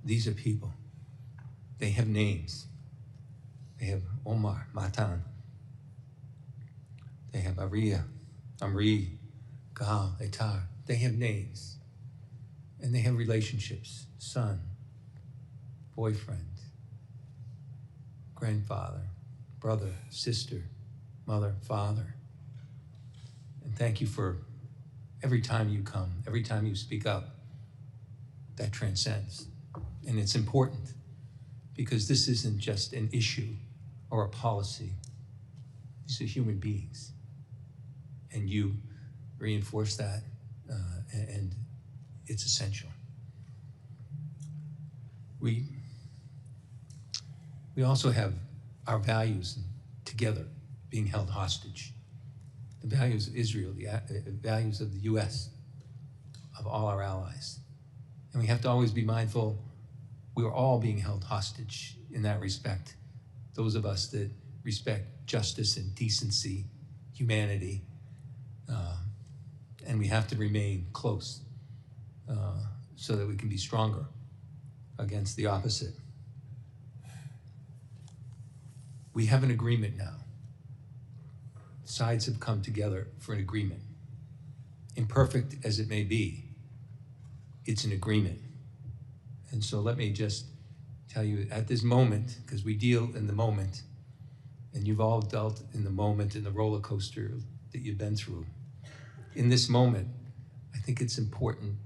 these are people. They have names. They have Omar, Matan. They have Aria, Amri, Gal, Etar. They have names. And they have relationships, son, boyfriend, grandfather, brother, sister, mother, father. And thank you for every time you come, every time you speak up. That transcends. And it's important, because this isn't just an issue or a policy. These are human beings. And you reinforce that, and it's essential. We also have our values together being held hostage. The values of Israel, the values of the US, of all our allies. And we have to always be mindful we are all being held hostage in that respect. Those of us that respect justice and decency, humanity, and we have to remain close so that we can be stronger against the opposite. We have an agreement now. Sides have come together for an agreement. Imperfect as it may be, it's an agreement. And so let me just tell you, at this moment, because we deal in the moment, and you've all dealt in the moment, in the roller coaster that you've been through. In this moment, I think it's important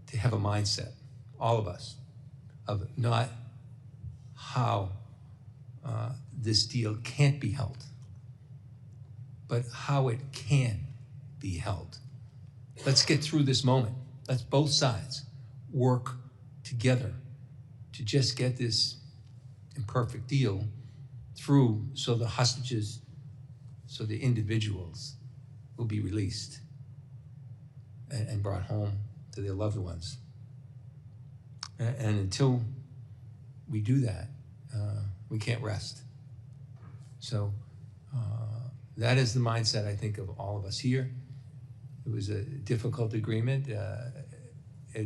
to have a mindset, all of us, of not how this deal can't be held, but how it can be held. Let's get through this moment. Let's both sides work together to just get this imperfect deal through, so the hostages, so the individuals will be released and brought home to their loved ones. And until we do that, we can't rest. So that is the mindset, I think, of all of us here. It was a difficult agreement.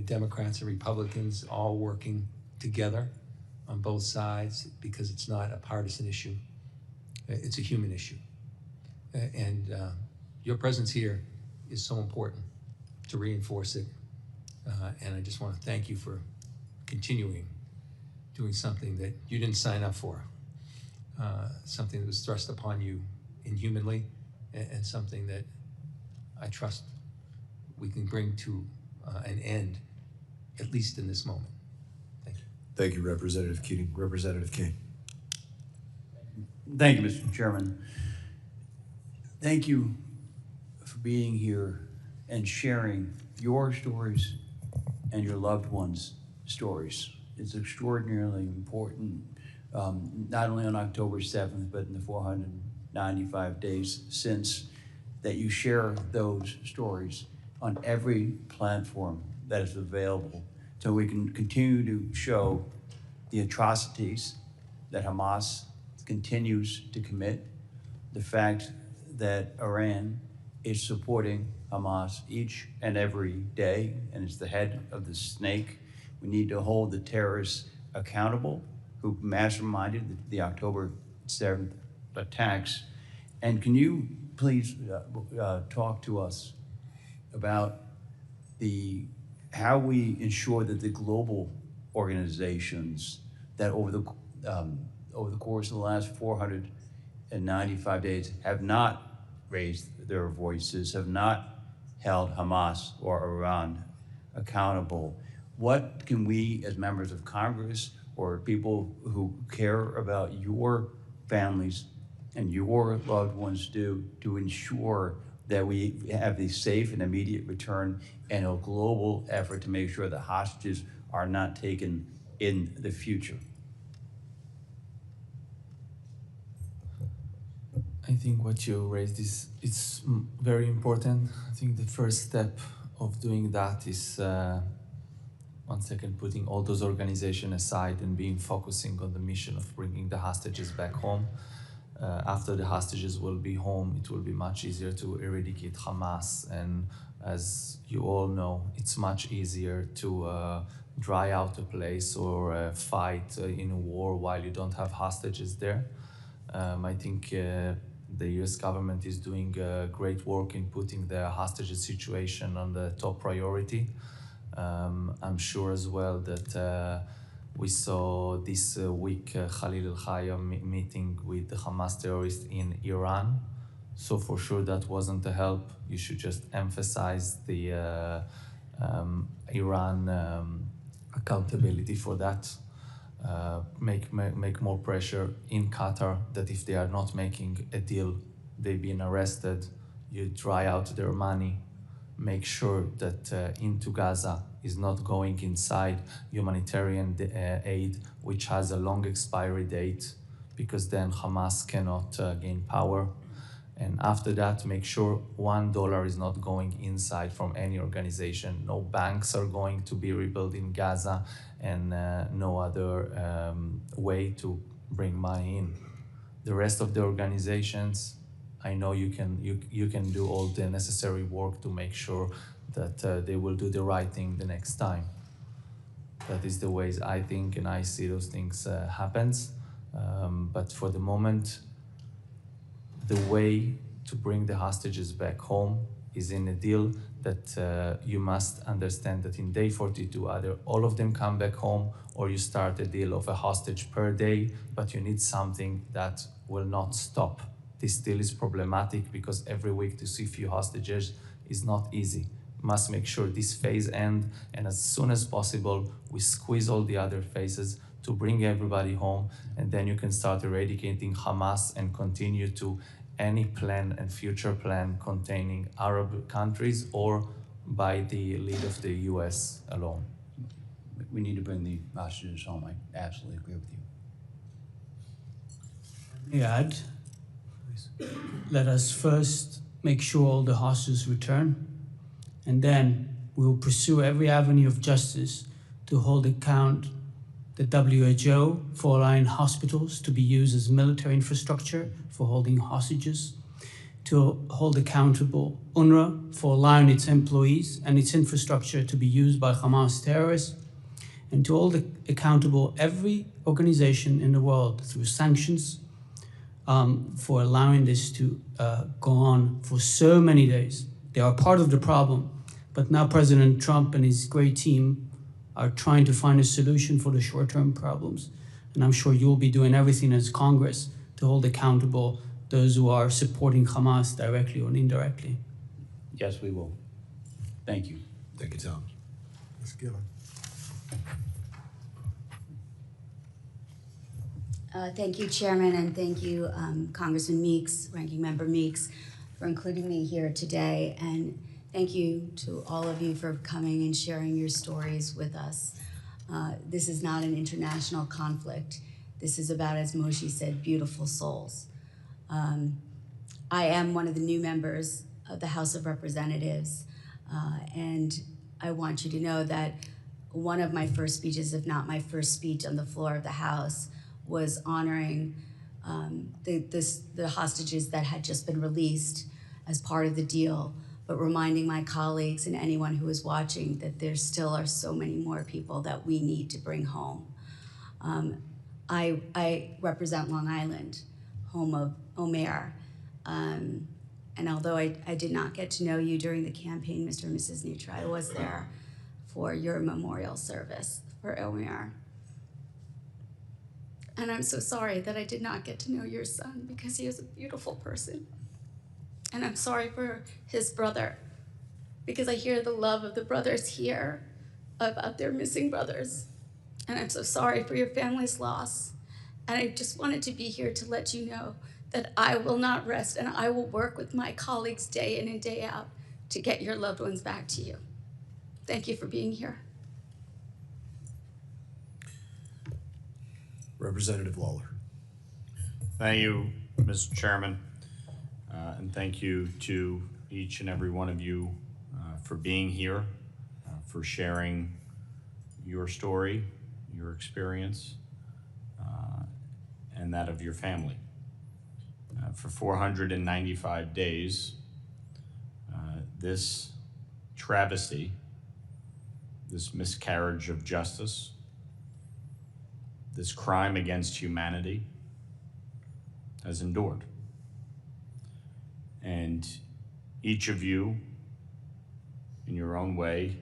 Democrats and Republicans all working together on both sides, because it's not a partisan issue. It's a human issue. And your presence here is so important to reinforce it. And I just want to thank you for continuing doing something that you didn't sign up for, something that was thrust upon you inhumanly, and something that I trust we can bring to an end, at least in this moment. Thank you. Thank you, Representative Keating. Representative King. Thank you, Mr. Chairman. Thank you for being here and sharing your stories and your loved ones' stories. It's extraordinarily important not only on October 7th, but in the 495 days since, that you share those stories on every platform that is available so we can continue to show the atrocities that Hamas continues to commit, the fact that Iran is supporting Hamas each and every day and is the head of the snake. We need to hold the terrorists accountable who masterminded the October 7th attacks. And can you please talk to us about how we ensure that the global organizations that over the course of the last 495 days have not raised their voices, have not held Hamas or Iran accountable. What can we as members of Congress or people who care about your families and your loved ones do to ensure that we have a safe and immediate return and a global effort to make sure that hostages are not taken in the future? I think what you raised it's very important. I think the first step of doing that is once again putting all those organizations aside and focusing on the mission of bringing the hostages back home. After the hostages will be home, it will be much easier to eradicate Hamas. And as you all know, it's much easier to dry out a place or fight in a war while you don't have hostages there. I think the US government is doing great work in putting the hostages situation on the top priority. I'm sure as well that we saw this week Khalil al-Khaya meeting with the Hamas terrorists in Iran. So for sure that wasn't a help. You should just emphasize the Iran accountability for that. Make more pressure in Qatar that if they are not making a deal, they've been arrested, you dry out their money. Make sure that into Gaza is not going inside humanitarian aid, which has a long expiry date, because then Hamas cannot gain power. And after that, make sure $1 is not going inside from any organization. No banks are going to be rebuilt in Gaza, and no other way to bring money in. The rest of the organizations, I know you can do all the necessary work to make sure that they will do the right thing the next time. That is the ways I think and I see those things happens. But for the moment, the way to bring the hostages back home is in a deal that you must understand that in day 42, either all of them come back home or you start a deal of a hostage per day, but you need something that will not stop. This deal is problematic because every week to see few hostages is not easy. Must make sure this phase ends, and as soon as possible, we squeeze all the other phases to bring everybody home, and then you can start eradicating Hamas and continue to any plan and future plan containing Arab countries or by the lead of the US alone. We need to bring the hostages home. I absolutely agree with you. Yeah, let us first make sure all the hostages return, and then we will pursue every avenue of justice to hold account the WHO for allowing hospitals to be used as military infrastructure for holding hostages, to hold accountable UNRWA for allowing its employees and its infrastructure to be used by Hamas terrorists, and to hold accountable every organization in the world through sanctions for allowing this to go on for so many days. They are part of the problem, but now President Trump and his great team are trying to find a solution for the short-term problems. And I'm sure you'll be doing everything as Congress to hold accountable those who are supporting Hamas directly or indirectly. Yes, we will. Thank you. Thank you, Tom. Ms. Gillen. Thank you, Chairman, and thank you, Congressman Meeks, Ranking Member Meeks, for including me here today. And thank you to all of you for coming and sharing your stories with us. This is not an international conflict. This is about, as Moshe said, beautiful souls. I am one of the new members of the House of Representatives, and I want you to know that one of my first speeches, if not my first speech on the floor of the House, was honoring the hostages that had just been released as part of the deal, but reminding my colleagues and anyone who is watching that there still are so many more people that we need to bring home. I represent Long Island, home of Omer. And although I did not get to know you during the campaign, Mr. and Mrs. Neutra, I was there for your memorial service for Omer. And I'm so sorry that I did not get to know your son, because he is a beautiful person. And I'm sorry for his brother, because I hear the love of the brothers here about their missing brothers. And I'm so sorry for your family's loss. And I just wanted to be here to let you know that I will not rest, and I will work with my colleagues day in and day out to get your loved ones back to you. Thank you for being here. Representative Lawler. Thank you, Mr. Chairman, and thank you to each and every one of you for being here, for sharing your story, your experience, and that of your family. For 495 days, this travesty, this miscarriage of justice, this crime against humanity has endured. And each of you, in your own way,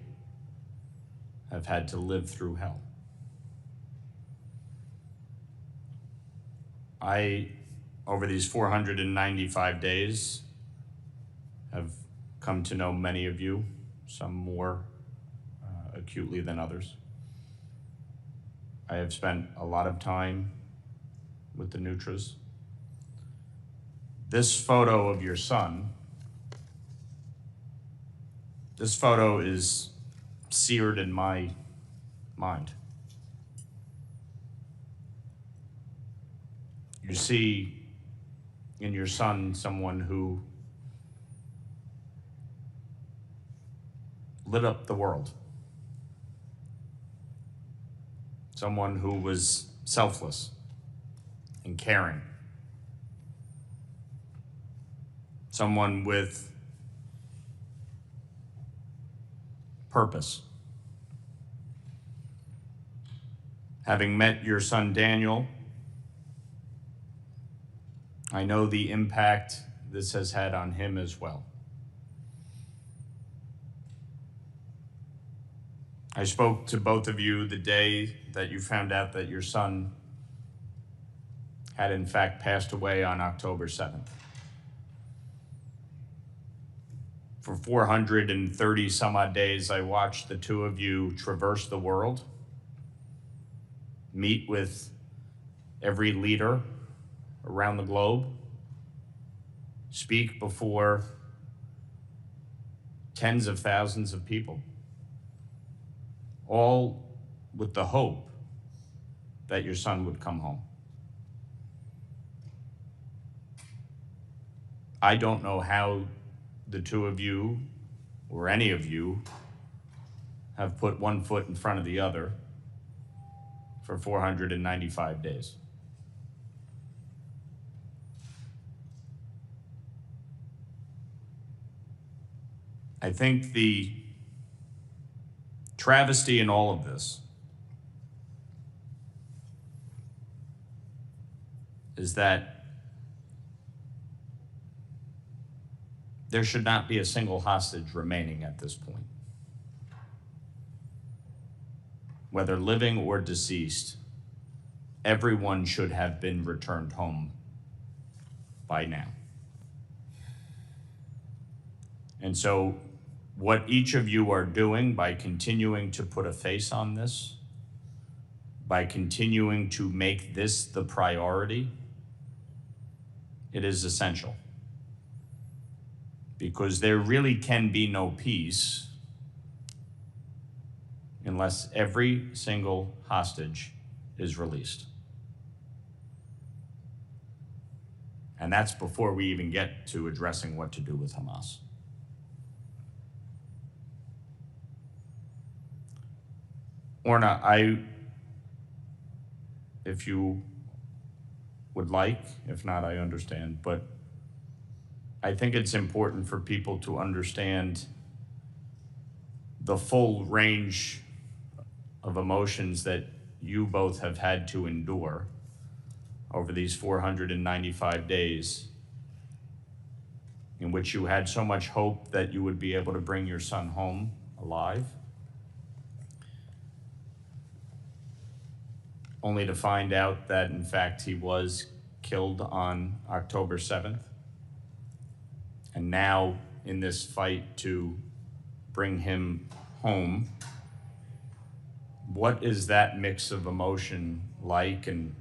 have had to live through hell. I, over these 495 days, have come to know many of you, some more acutely than others. I have spent a lot of time with the Neutras. This photo of your son, this photo is seared in my mind. You see in your son someone who lit up the world. Someone who was selfless and caring. Someone with purpose. Having met your son Daniel, I know the impact this has had on him as well. I spoke to both of you the day that you found out that your son had in fact passed away on October 7th. For 430 some odd days, I watched the two of you traverse the world, meet with every leader around the globe, speak before tens of thousands of people, all with the hope that your son would come home. I don't know how the two of you, or any of you, have put one foot in front of the other for 495 days. I think the travesty in all of this is that there should not be a single hostage remaining at this point. Whether living or deceased, everyone should have been returned home by now. And so what each of you are doing by continuing to put a face on this, by continuing to make this the priority, it is essential. Because there really can be no peace unless every single hostage is released. And that's before we even get to addressing what to do with Hamas. Orna, if you would like, if not, I understand, but I think it's important for people to understand the full range of emotions that you both have had to endure over these 495 days, in which you had so much hope that you would be able to bring your son home alive, only to find out that, in fact, he was killed on October 7th. And now, in this fight to bring him home, what is that mix of emotion like, and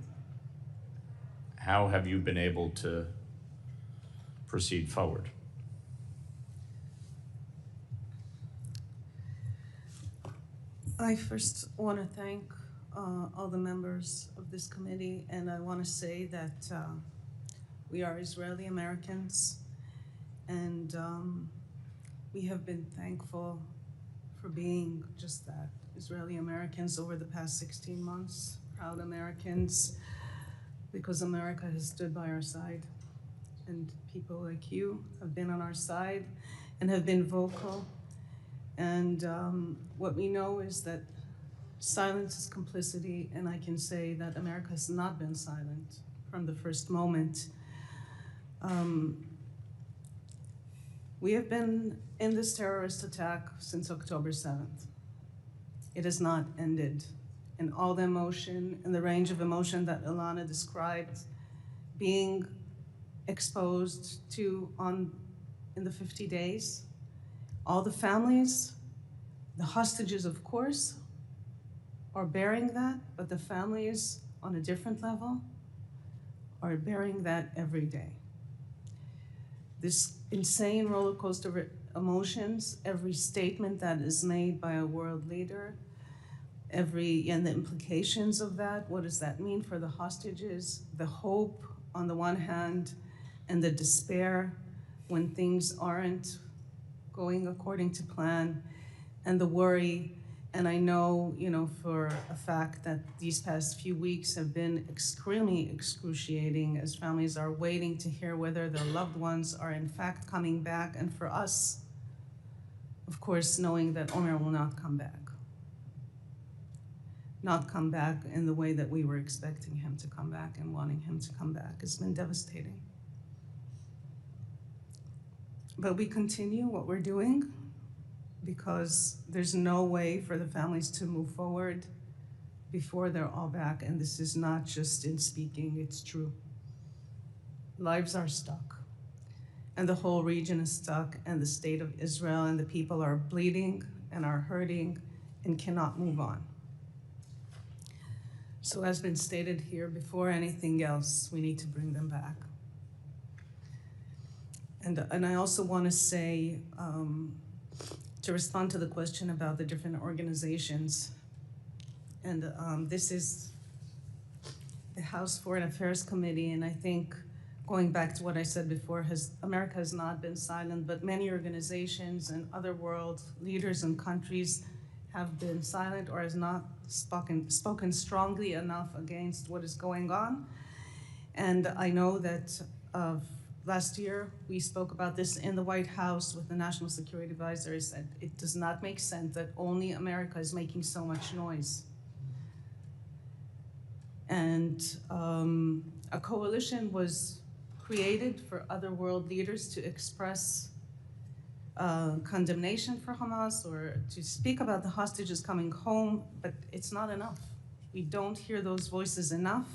how have you been able to proceed forward? I first want to thank all the members of this committee, and I want to say that we are Israeli Americans, and we have been thankful for being just that, Israeli Americans over the past 16 months, proud Americans, because America has stood by our side, and people like you have been on our side and have been vocal. And what we know is that silence is complicity, and I can say that America has not been silent from the first moment. We have been in this terrorist attack since October 7th. It has not ended. And all the emotion and the range of emotion that Ilana described being exposed to in the 50 days, all the families, the hostages, of course, are bearing that, but the families on a different level are bearing that every day. This insane roller coaster of emotions, every statement that is made by a world leader, and the implications of that, what does that mean for the hostages, the hope on the one hand, and the despair when things aren't going according to plan, and the worry. And I know, for a fact that these past few weeks have been extremely excruciating as families are waiting to hear whether their loved ones are in fact coming back. And for us, of course, knowing that Omer will not come back. Not come back in the way that we were expecting him to come back and wanting him to come back. It's been devastating. But we continue what we're doing, because there's no way for the families to move forward before they're all back. And this is not just in speaking, it's true. Lives are stuck, and the whole region is stuck, and the state of Israel and the people are bleeding and are hurting and cannot move on. So as been stated here, before anything else, we need to bring them back. And I also want to say, to respond to the question about the different organizations, and this is the House Foreign Affairs Committee, and I think going back to what I said before, America has not been silent, but many organizations and other world leaders and countries have been silent or has not spoken strongly enough against what is going on. And I know that last year, we spoke about this in the White House with the National Security Advisor. Said it does not make sense that only America is making so much noise. And a coalition was created for other world leaders to express condemnation for Hamas or to speak about the hostages coming home, but it's not enough. We don't hear those voices enough.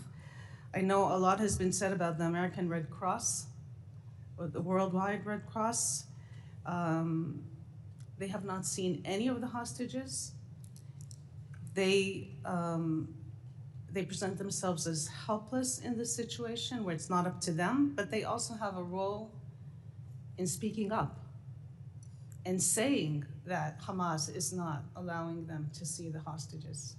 I know a lot has been said about the American Red Cross, or the Worldwide Red Cross. They have not seen any of the hostages. They present themselves as helpless in this situation where it's not up to them, but they also have a role in speaking up and saying that Hamas is not allowing them to see the hostages.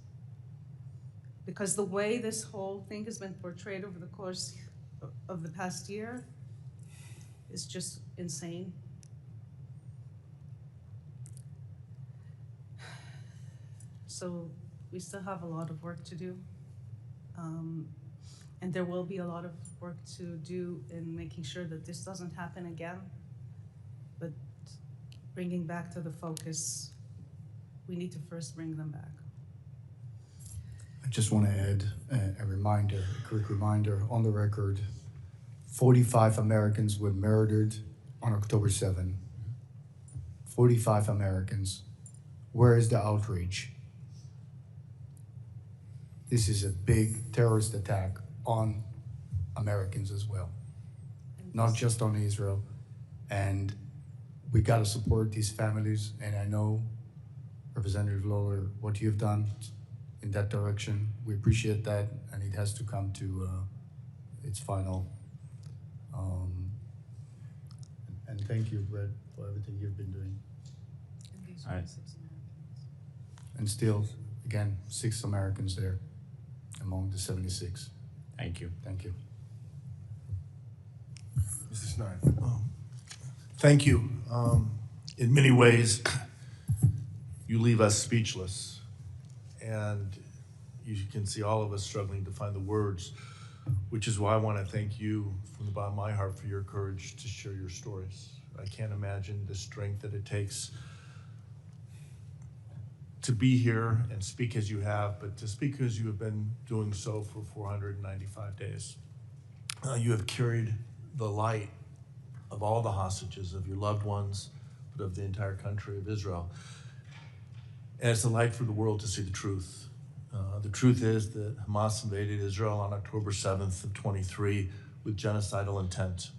Because the way this whole thing has been portrayed over the course of the past year is just insane. So we still have a lot of work to do. And there will be a lot of work to do in making sure that this doesn't happen again. But bringing back to the focus, we need to first bring them back. I just want to add a reminder, a quick reminder on the record. 45 Americans were murdered on October 7. 45 Americans. Where is the outrage? This is a big terrorist attack on Americans as well, not just on Israel. And we got to support these families. And I know, Representative Lawler, what you've done in that direction. We appreciate that, and it has to come to its final. And thank you, Brett, for everything you've been doing. All right. And still, again, 6 Americans there among the 76. Thank you. Thank you. Mr. Snyder. Thank you. In many ways, you leave us speechless. And you can see all of us struggling to find the words, which is why I want to thank you from the bottom of my heart for your courage to share your stories. I can't imagine the strength that it takes to be here and speak as you have, but to speak as you have been doing so for 495 days. You have carried the light of all the hostages, of your loved ones, but of the entire country of Israel. And it's a light for the world to see the truth. The truth is that Hamas invaded Israel on October 7th of 23 with genocidal intent.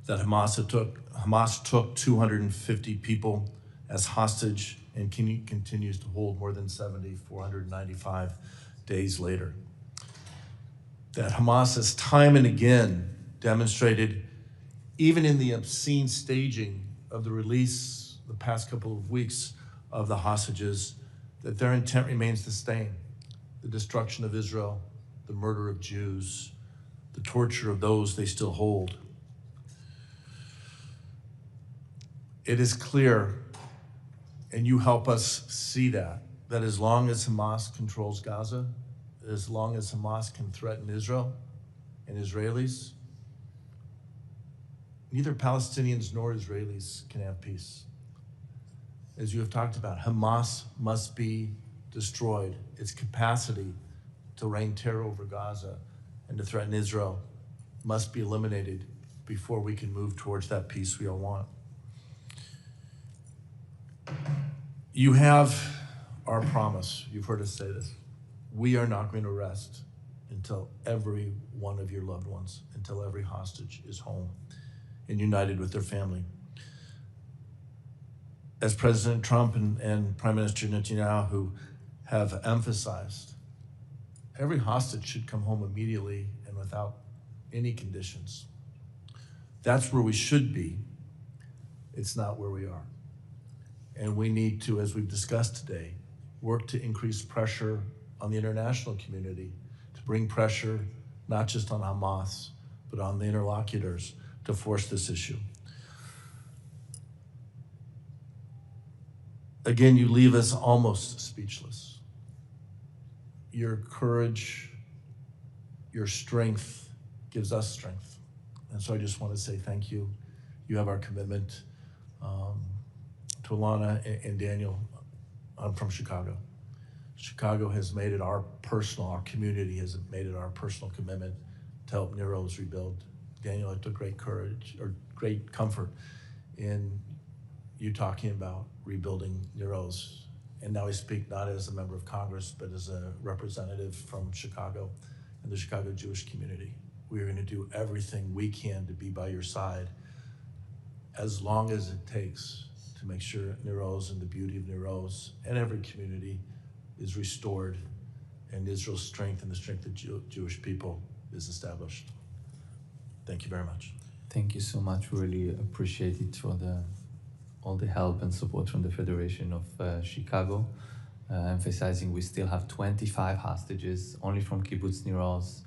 That Hamas took 250 people as hostage and continues to hold more than 70, 495 days later. That Hamas has time and again demonstrated, even in the obscene staging of the release the past couple of weeks of the hostages, that their intent remains the same: the destruction of Israel, the murder of Jews, the torture of those they still hold. It is clear, and you help us see that as long as Hamas controls Gaza, as long as Hamas can threaten Israel and Israelis, neither Palestinians nor Israelis can have peace. As you have talked about, Hamas must be destroyed. Its capacity to rain terror over Gaza and to threaten Israel must be eliminated before we can move towards that peace we all want. You have our promise. You've heard us say this. We are not going to rest until every one of your loved ones, until every hostage is home and united with their family. As President Trump and Prime Minister Netanyahu have emphasized, every hostage should come home immediately and without any conditions. That's where we should be. It's not where we are. And we need to, as we've discussed today, work to increase pressure on the international community, to bring pressure not just on Hamas, but on the interlocutors to force this issue. Again, you leave us almost speechless. Your courage, your strength gives us strength. And so I just want to say thank you. You have our commitment. To Alana and Daniel, I'm from Chicago. Chicago has made it our community has made it our personal commitment to help Nero's rebuild. Daniel, I took great comfort in you talking about rebuilding Nero's. And now I speak not as a member of Congress, but as a representative from Chicago and the Chicago Jewish community. We are going to do everything we can to be by your side as long as it takes to make sure Nero's and the beauty of Nero's and every community is restored and Israel's strength and the strength of Jewish people is established. Thank you very much. Thank you so much. We really appreciate it for all the help and support from the Federation of Chicago, emphasizing we still have 25 hostages only from Kibbutz Nir Oz,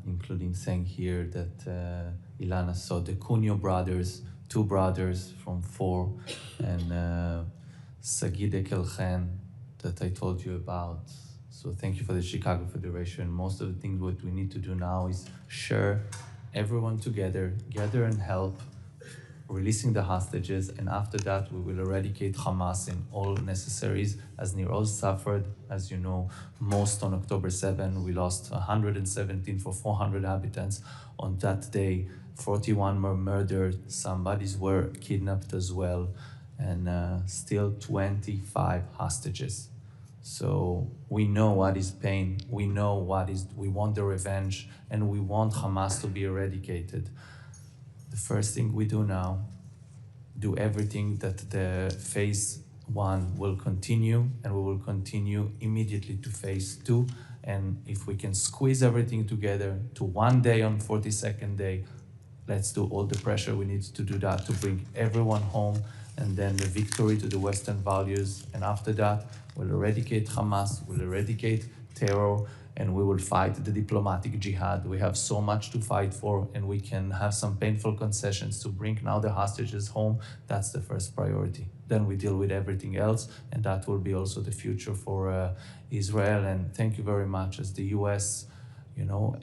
including saying here that Ilana saw the Cunio brothers, 2 brothers from 4, and Sagide Kelchen that I told you about. So thank you for the Chicago Federation. Most of the things what we need to do now is share everyone together, gather and help, releasing the hostages, and after that we will eradicate Hamas in all necessaries, as Nir Oz suffered. As you know, most on October 7, we lost 117 for 400 inhabitants. On that day, 41 were murdered, some bodies were kidnapped as well, and still 25 hostages. So we know what is pain, we know we want the revenge, and we want Hamas to be eradicated. The first thing we do now, do everything that the phase 1 will continue, and we will continue immediately to phase 2. And if we can squeeze everything together to 1 day on 42nd day, let's do all the pressure we need to do that to bring everyone home, and then the victory to the Western values. And after that, we'll eradicate Hamas, we'll eradicate terror, and we will fight the diplomatic jihad. We have so much to fight for, and we can have some painful concessions to bring now the hostages home. That's the first priority. Then we deal with everything else, and that will be also the future for Israel. And thank you very much. As the US,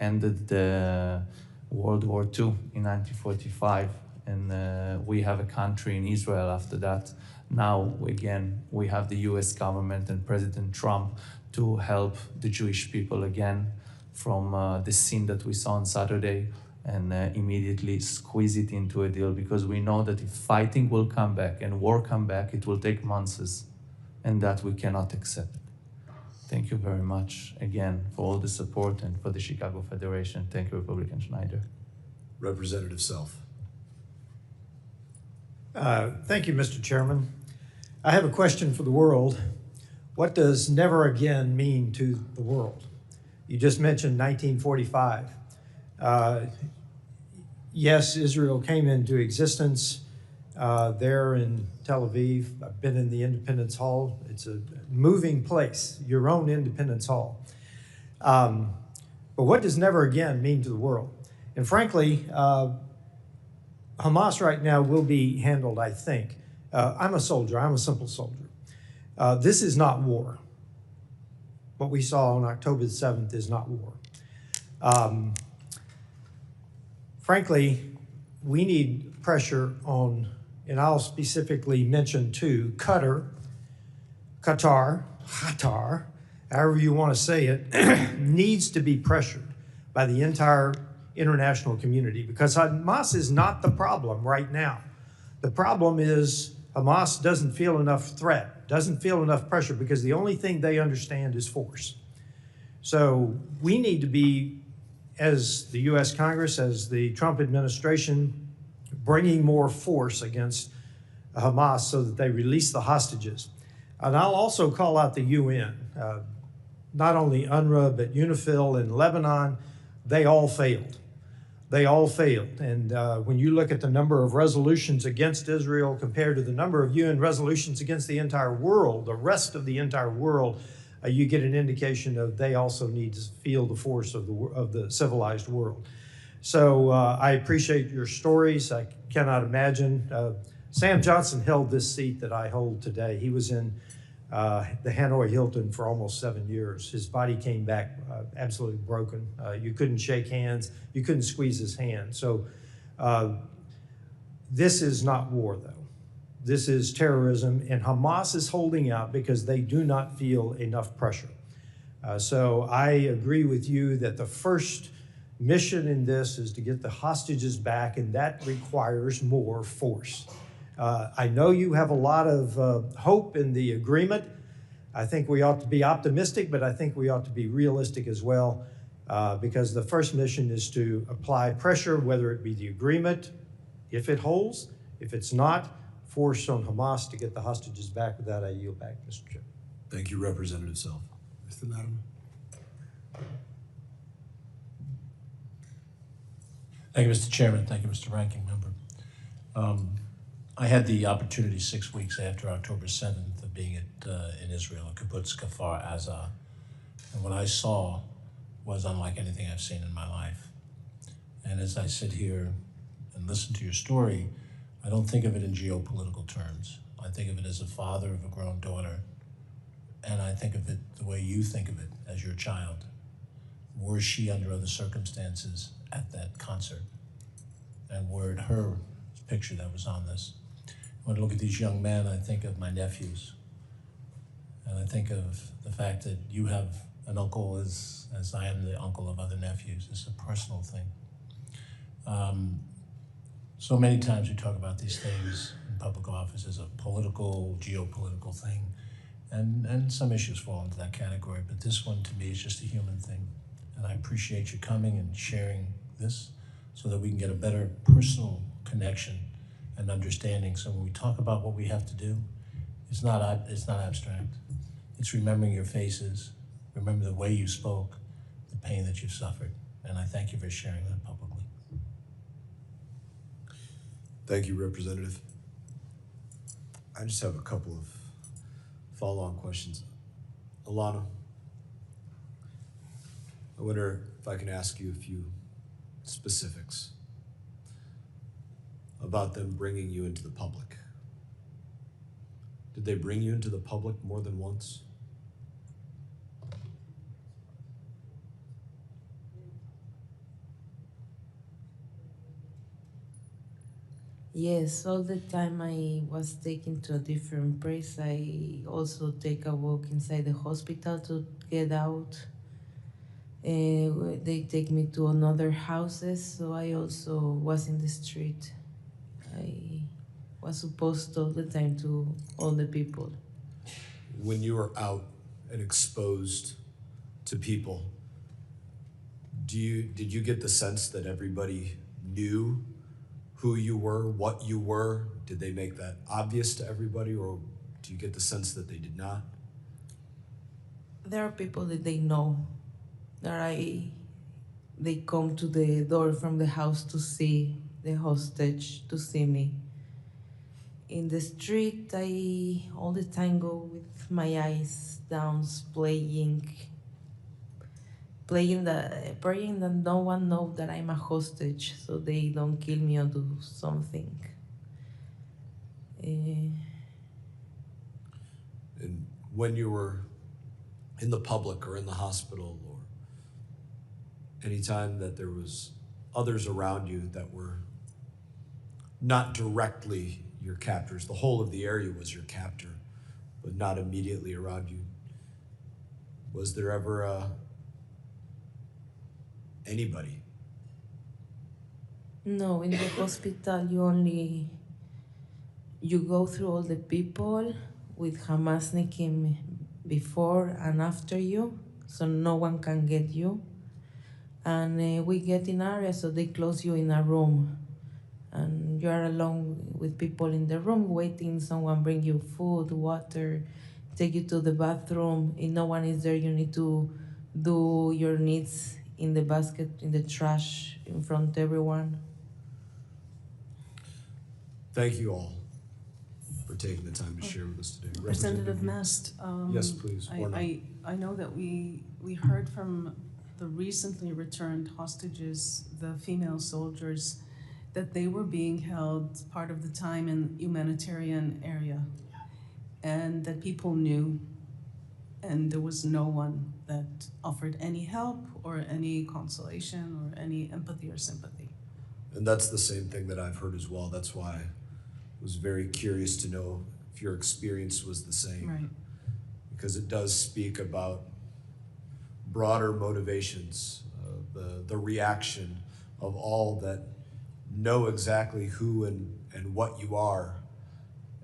ended the World War II in 1945, and we have a country in Israel after that. Now, again, we have the US government and President Trump to help the Jewish people again from the scene that we saw on Saturday, and immediately squeeze it into a deal, because we know that if fighting will come back and war come back, it will take months, and that we cannot accept. Thank you very much again for all the support, and for the Chicago Federation. Thank you, Republican Schneider. Representative Self. Thank you, Mr. Chairman. I have a question for the world. What does never again mean to the world? You just mentioned 1945. Yes, Israel came into existence there in Tel Aviv. I've been in the Independence Hall. It's a moving place, your own Independence Hall. But what does never again mean to the world? And frankly, Hamas right now will be handled, I think. I'm a soldier, I'm a simple soldier. This is not war. What we saw on October the 7th is not war. Frankly, we need pressure on, and I'll specifically mention 2, Qatar, however you want to say it, needs to be pressured by the entire international community, because Hamas is not the problem right now. The problem is Hamas doesn't feel enough threat, doesn't feel enough pressure, because the only thing they understand is force. So we need to be, as the US Congress, as the Trump administration, bringing more force against Hamas so that they release the hostages. And I'll also call out the UN, not only UNRWA, but UNIFIL in Lebanon. They all failed. They all failed. And when you look at the number of resolutions against Israel compared to the number of UN resolutions against the entire world, the rest of the entire world, you get an indication of they also need to feel the force of the civilized world. So I appreciate your stories. I cannot imagine. Sam Johnson held this seat that I hold today. He was in the Hanoi Hilton for almost 7 years. His body came back absolutely broken. You couldn't shake hands. You couldn't squeeze his hand. So this is not war, though. This is terrorism, and Hamas is holding out because they do not feel enough pressure. So I agree with you that the first mission in this is to get the hostages back, and that requires more force. I know you have a lot of hope in the agreement. I think we ought to be optimistic, but I think we ought to be realistic as well, because the first mission is to apply pressure, whether it be the agreement, if it holds. If it's not, force on Hamas to get the hostages back. With that, I yield back, Mr. Chair. Thank you, Representative Self. Mr. Latimer. Thank you, Mr. Chairman. Thank you, Mr. Ranking Member. I had the opportunity 6 weeks after October 7th of being in Israel, in Kibbutz Kfar Aza. And what I saw was unlike anything I've seen in my life. And as I sit here and listen to your story, I don't think of it in geopolitical terms. I think of it as a father of a grown daughter, and I think of it the way you think of it as your child. Were she under other circumstances at that concert? And were it her picture that was on this? When I look at these young men, I think of my nephews. And I think of the fact that you have an uncle as I am the uncle of other nephews. It's a personal thing. So many times we talk about these things in public office as a political, geopolitical thing. And some issues fall into that category, but this one to me is just a human thing. And I appreciate you coming and sharing this so that we can get a better personal connection and understanding. So when we talk about what we have to do, it's not abstract. It's remembering your faces, remember the way you spoke, the pain that you've suffered. And I thank you for sharing that publicly. Thank you, Representative. I just have a couple of follow-on questions. Alana, I wonder if I can ask you a few specifics about them bringing you into the public. Did they bring you into the public more than once? Yes, all the time I was taken to a different place. I also take a walk inside the hospital to get out. They take me to another houses, so I also was in the street. I was supposed all the time to all the people. When you were out and exposed to people, did you get the sense that everybody knew who you were, what you were? Did they make that obvious to everybody, or do you get the sense that they did not? There are people that they know, they come to the door from the house to see the hostage, to see me. In the street, I all the time go with my eyes down, praying that no one knows that I'm a hostage, so they don't kill me or do something. And when you were in the public or in the hospital, or anytime that there was others around you that were not directly your captors, the whole of the area was your captor, but not immediately around you, was there ever anybody? No, in the hospital you go through all the people with Hamasnikim before and after you, so no one can get you. And we get in area, so they close you in a room. And you are alone with people in the room waiting, someone bring you food, water, take you to the bathroom. If no one is there, you need to do your needs in the basket, in the trash, in front of everyone. Thank you all for taking the time to share with us today. Representative Mast. Yes, please. I know that we heard from the recently returned hostages, the female soldiers, that they were being held part of the time in humanitarian area, and that people knew, and there was no one that offered any help or any consolation or any empathy or sympathy. And that's the same thing that I've heard as well. That's why I was very curious to know if your experience was the same. Right. Because it does speak about broader motivations, the reaction of all that know exactly who and what you are,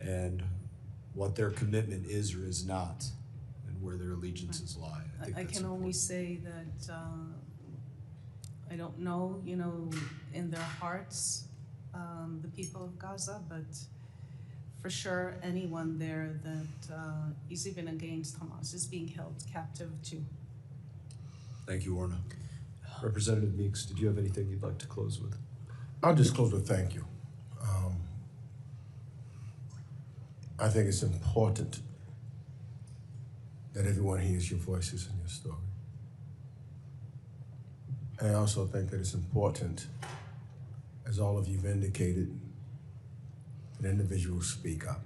and what their commitment is or is not, and where their allegiances lie. I think I that's can only important. say that I don't know, in their hearts, the people of Gaza, but for sure anyone there that is even against Hamas is being held captive too. Thank you, Orna. Representative Meeks, did you have anything you'd like to close with? I'll just close with thank you. I think it's important that everyone hears your voices and your story. And I also think that it's important, as all of you've indicated, that individuals speak up.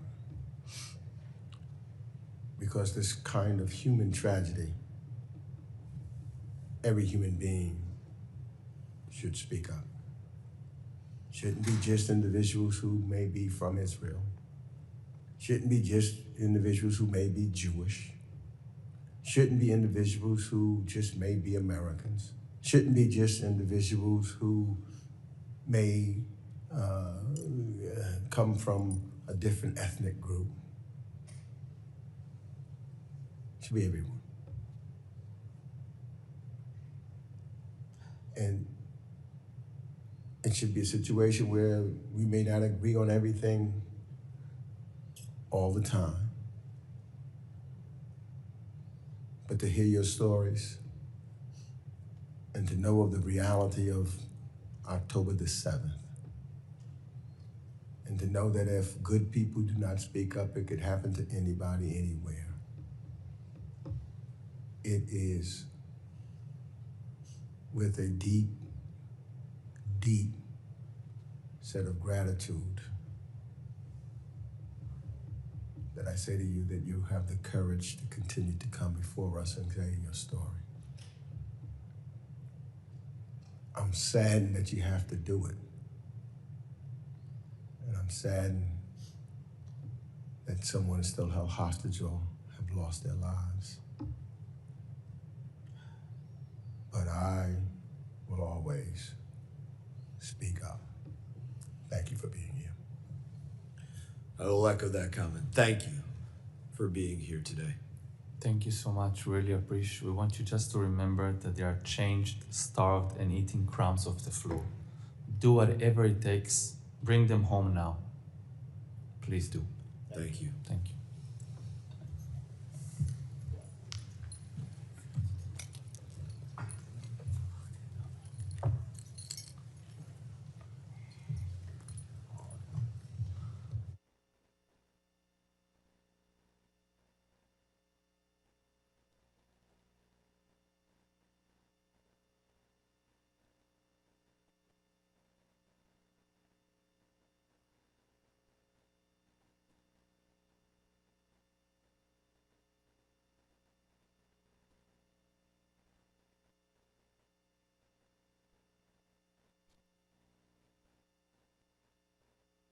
Because this kind of human tragedy, every human being should speak up. Shouldn't be just individuals who may be from Israel. Shouldn't be just individuals who may be Jewish. Shouldn't be individuals who just may be Americans. Shouldn't be just individuals who may come from a different ethnic group. It should be everyone. And it should be a situation where we may not agree on everything all the time, but to hear your stories and to know of the reality of October the 7th, and to know that if good people do not speak up, it could happen to anybody, anywhere. It is with a deep, deep set of gratitude that I say to you that you have the courage to continue to come before us and tell your story. I'm saddened that you have to do it. And I'm saddened that someone is still held hostage or have lost their lives. But I will always speak up. Thank you for being here. I will echo that comment. Thank you for being here today. Thank you so much. Really appreciate. We want you just to remember that they are changed, starved, and eating crumbs off the floor. Do whatever it takes. Bring them home now. Please do. Thank you. Thank you.